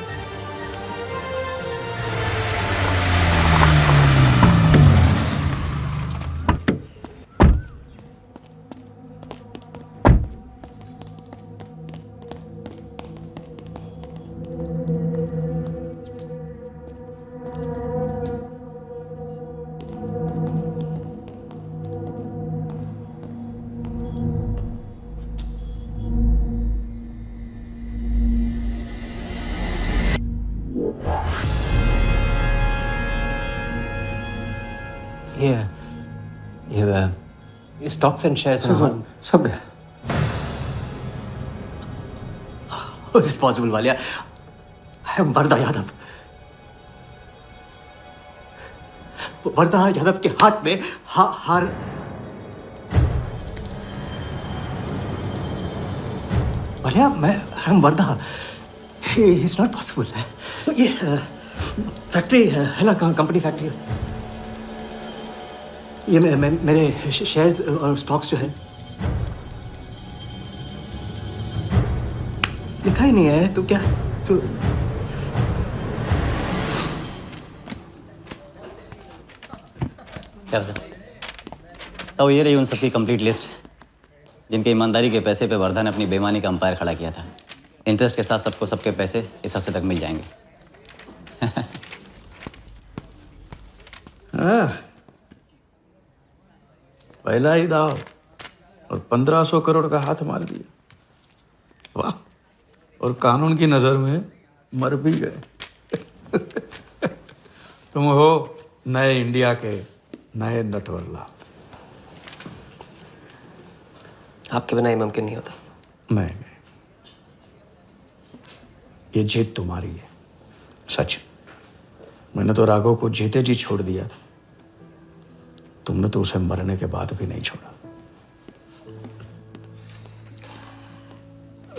ये स्टॉक्स एंड शेयर्स सब गया। How is it possible, Walia? I am वर्दा यादव। वर्दा यादव के हाथ में हार वालिया, मैं I am Warda. It's not possible। ये फैक्ट्री है ना, कंपनी फैक्ट्री। ये मेरे शेयर्स और स्टॉक्स जो है लिखा ही नहीं है। तो क्या तो क्या बता? तो ये रही उन सबकी कंप्लीट लिस्ट जिनके ईमानदारी के पैसे पे वर्धा ने अपनी बेईमानी का अंपायर खड़ा किया था। इंटरेस्ट के साथ सबको सबके पैसे इस हफ्ते तक मिल जाएंगे। पहला ही दाव और 1500 करोड़ का हाथ मार दिया। वाह, और कानून की नजर में मर भी गए। तुम हो नए इंडिया के नए नटवरला। आपके बिना ये मुमकिन नहीं होता। नहीं, ये जीत तुम्हारी है, सच। मैंने तो राघव को जीते जी छोड़ दिया था, तुमने तो उसे मरने के बाद भी नहीं छोड़ा।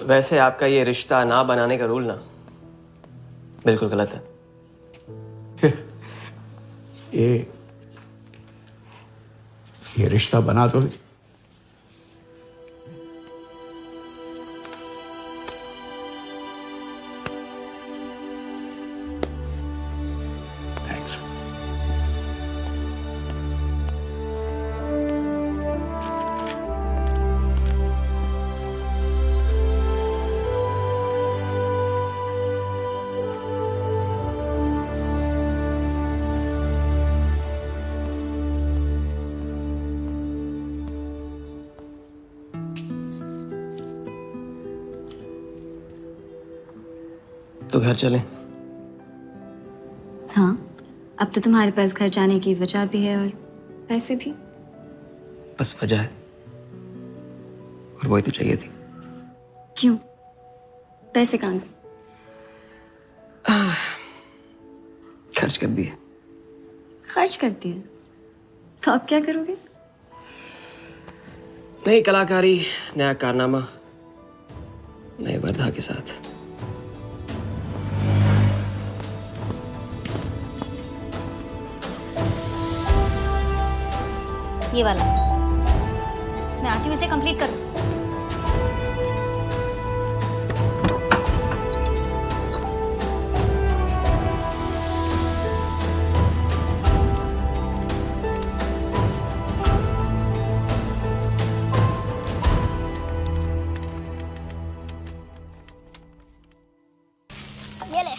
वैसे आपका ये रिश्ता ना बनाने का रूल ना बिल्कुल गलत है। ये रिश्ता बना तो तो घर चले। हाँ, अब तो तुम्हारे पास घर जाने की वजह भी है और पैसे भी। बस वजह है और वही तो चाहिए थी। क्यों? पैसे कहाँ गए? खर्च कर दिए। खर्च कर दिए? तो अब क्या करोगे? नई कलाकारी, नया कारनामा, नए वर्धा के साथ। ये वाला मैं आती हूँ, इसे कंप्लीट करो। ये ले।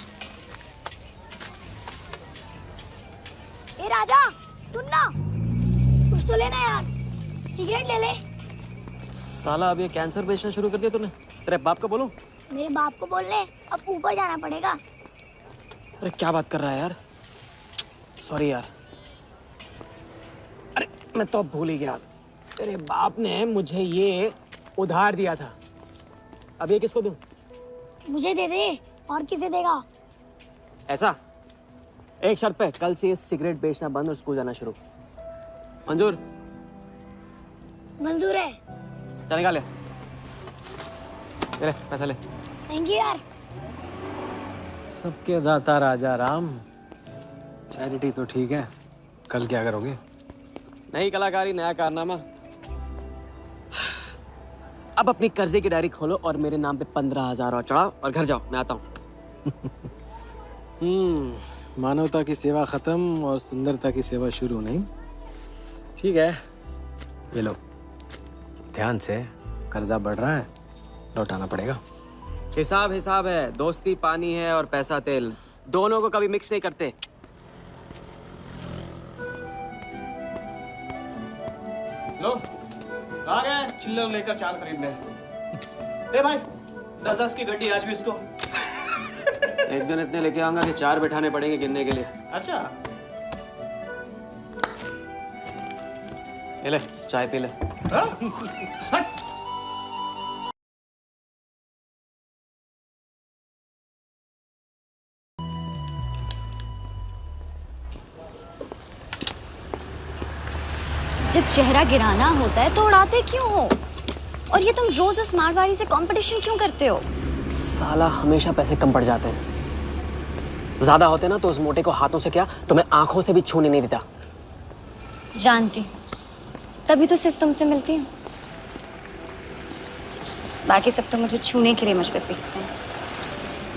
ए राजा, सुन ना, कुछ तो लेना यार, सिगरेट ले ले। साला अब ये कैंसर बेचना शुरू कर दिया तूने। तेरे बाप को बोलूं? मेरे बाप को बोल ले, अब ऊपर जाना पड़ेगा। अरे क्या बात कर रहा है यार, सॉरी यार। अरे मैं तो भूल ही गया, तेरे बाप ने मुझे ये उधार दिया था। अब ये किसको दूं? मुझे दे दे, और किसे देगा? ऐसा एक शर्त पे, कल से ये सिगरेट बेचना बंद और स्कूल जाना शुरू। मंजूर? मंजूर है। चल निकाल ले, पैसा ले। थैंक यू यार। सबके दाता राजा राम। चैरिटी तो ठीक है, कल क्या करोगे? नई कलाकारी, नया कारनामा। अब अपनी कर्जे की डायरी खोलो और मेरे नाम पे 15,000 और चढ़ाओ और घर जाओ, मैं आता हूँ। मानवता की सेवा खत्म और सुंदरता की सेवा शुरू नहीं। ठीक है, ये लो, ध्यान से, कर्जा बढ़ रहा है, लौटाना पड़ेगा। हिसाब हिसाब है, दोस्ती पानी है और पैसा तेल, दोनों को कभी मिक्स नहीं करते। लो आ गए, चिल्लर लेकर चाल खरीद ले। ए भाई 10-10 की गड्डी आज भी इसको। एक दिन इतने लेके आऊंगा कि 4 बैठाने पड़ेंगे गिनने के लिए। अच्छा ये ले, चाय पी ले। जब चेहरा गिराना होता है तो उड़ाते क्यों हो? और ये तुम रोज उस मारवाड़ी से कंपटीशन क्यों करते हो? साला हमेशा पैसे कम पड़ जाते हैं। ज्यादा होते ना तो उस मोटे को हाथों से क्या, तुम्हें आंखों से भी छूने नहीं देता। जानती, तभी तो सिर्फ तुमसे मिलती हूँ। बाकी सब तो मुझे छूने के लिए मुझ पे पीटते हैं,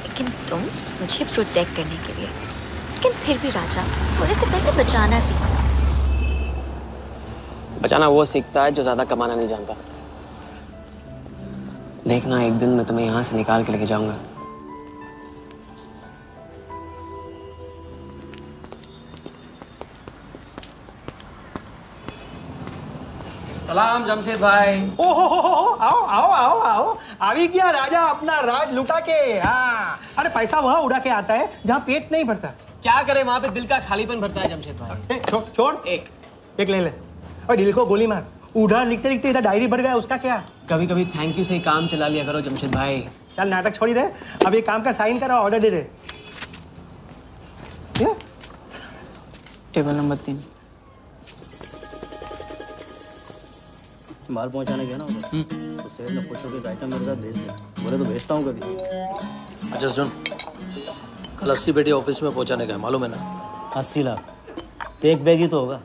लेकिन तुम मुझे प्रोटेक्ट करने के लिए। लेकिन फिर भी राजा, थोड़े से पैसे बचाना सीखो। बचाना वो सीखता है जो ज्यादा कमाना नहीं जानता। देखना, एक दिन मैं तुम्हें यहां से निकाल के लेके जाऊंगा। सलाम जमशेद भाई। ओ हो, आओ आओ आओ आओ, अभी क्या राजा अपना राज लुटा के। हाँ, अरे पैसा वहाँ उड़ा के आता है जहाँ पेट नहीं भरता। क्या करे, वहां पे दिल का खालीपन भरता है जमशेद भाई। छोड़ एक ले ले और दिल को गोली मार। उधार लिखते लिखते इधर डायरी भर गया, उसका क्या? कभी कभी थैंक यू से ही काम चला लिया करो जमशेद भाई। चल नाटक छोड़ी रहे, अब एक काम का साइन करा, ऑर्डर दे दे। Table number 3। माल पहुंचाने गया ना उधर, तो सेठ ने खुश होकर आइटम मेरे साथ भेज दिया। बोले तो भेजता हूँ कभी। अच्छा सुन, कल 80 पेटी ऑफिस में पहुंचाने का, मालूम है ना? 80 लाख तो एक बैग ही तो होगा,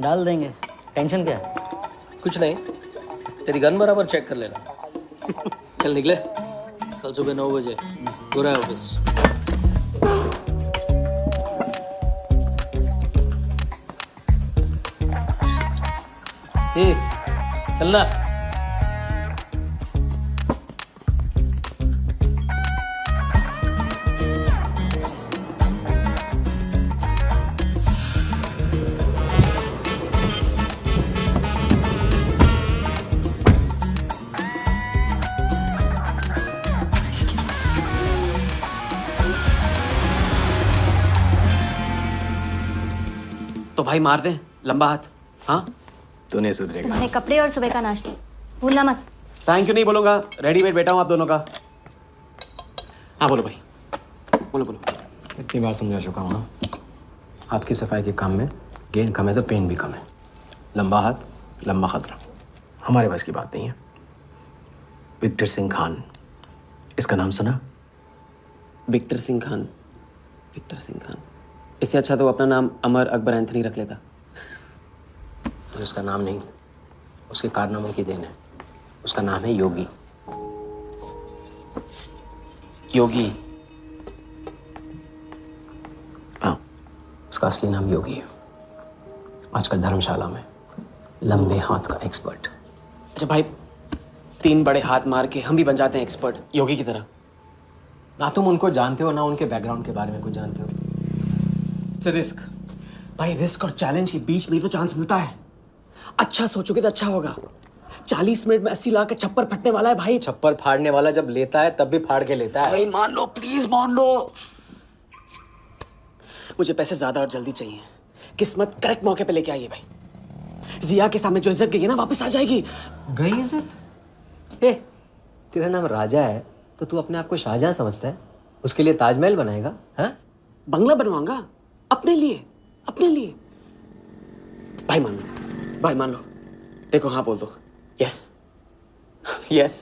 डाल देंगे। टेंशन क्या है? कुछ नहीं, तेरी गन बराबर चेक कर लेना। चल निकले, कल सुबह 9 बजे पूरा है ऑफिस। चलना। तो भाई मार दे लंबा हाथ। हाँ, तू नहीं सुधरेगा। तुम्हारे कपड़े और सुबह का नाश्ता भूलना मत। थैंक यू नहीं बोलूंगा, रेडीमेड बेटा हूं आप दोनों का। हाँ बोलो भाई, बोलो बोलो। इतनी बार समझा चुका हूँ ना, हाथ की सफाई के काम में गेन कम है तो पेन भी कम है। लंबा हाथ लंबा खतरा, हमारे बस की बात नहीं है। विक्टर सिंह खान, इसका नाम सुना? Victor Singh Khan, Victor Singh Khan. इससे अच्छा तो अपना नाम अमर अकबर एंथनी रख लेता। उसका नाम नहीं, उसके कारनामों की देन है। उसका नाम है योगी। योगी? हाँ, उसका असली नाम योगी है। आजकल धर्मशाला में लंबे हाथ का एक्सपर्ट। अच्छा भाई, 3 बड़े हाथ मार के हम भी बन जाते हैं एक्सपर्ट योगी की तरह। ना तुम उनको जानते हो ना उनके बैकग्राउंड के बारे में कुछ जानते हो। इट्स रिस्क भाई, रिस्क और चैलेंज के बीच में तो चांस मिलता है। अच्छा सोचोगे तो अच्छा होगा। 40 मिनट में 80 लाख का छप्पर फटने वाला है भाई। छप्पर फाड़ने वाला जब लेता है तब भी फाड़ के लेता है। भाई मान लो, प्लीज मान लो। मुझे पैसे ज्यादा और जल्दी चाहिए। किस्मत करेक्ट मौके पे लेके आइए भाई। जिया के सामने जो इज्जत गई है ना, वापस आ जाएगी। गई इज्जत? तेरा नाम राजा है तो तू अपने आप को शाहजहां समझता है? उसके लिए ताजमहल बनाएगा? हाँ, बंगला बनवाऊंगा अपने लिए, अपने लिए। भाई मान लो, भाई मान लो। देखो हाँ बोल दो। Yes yes.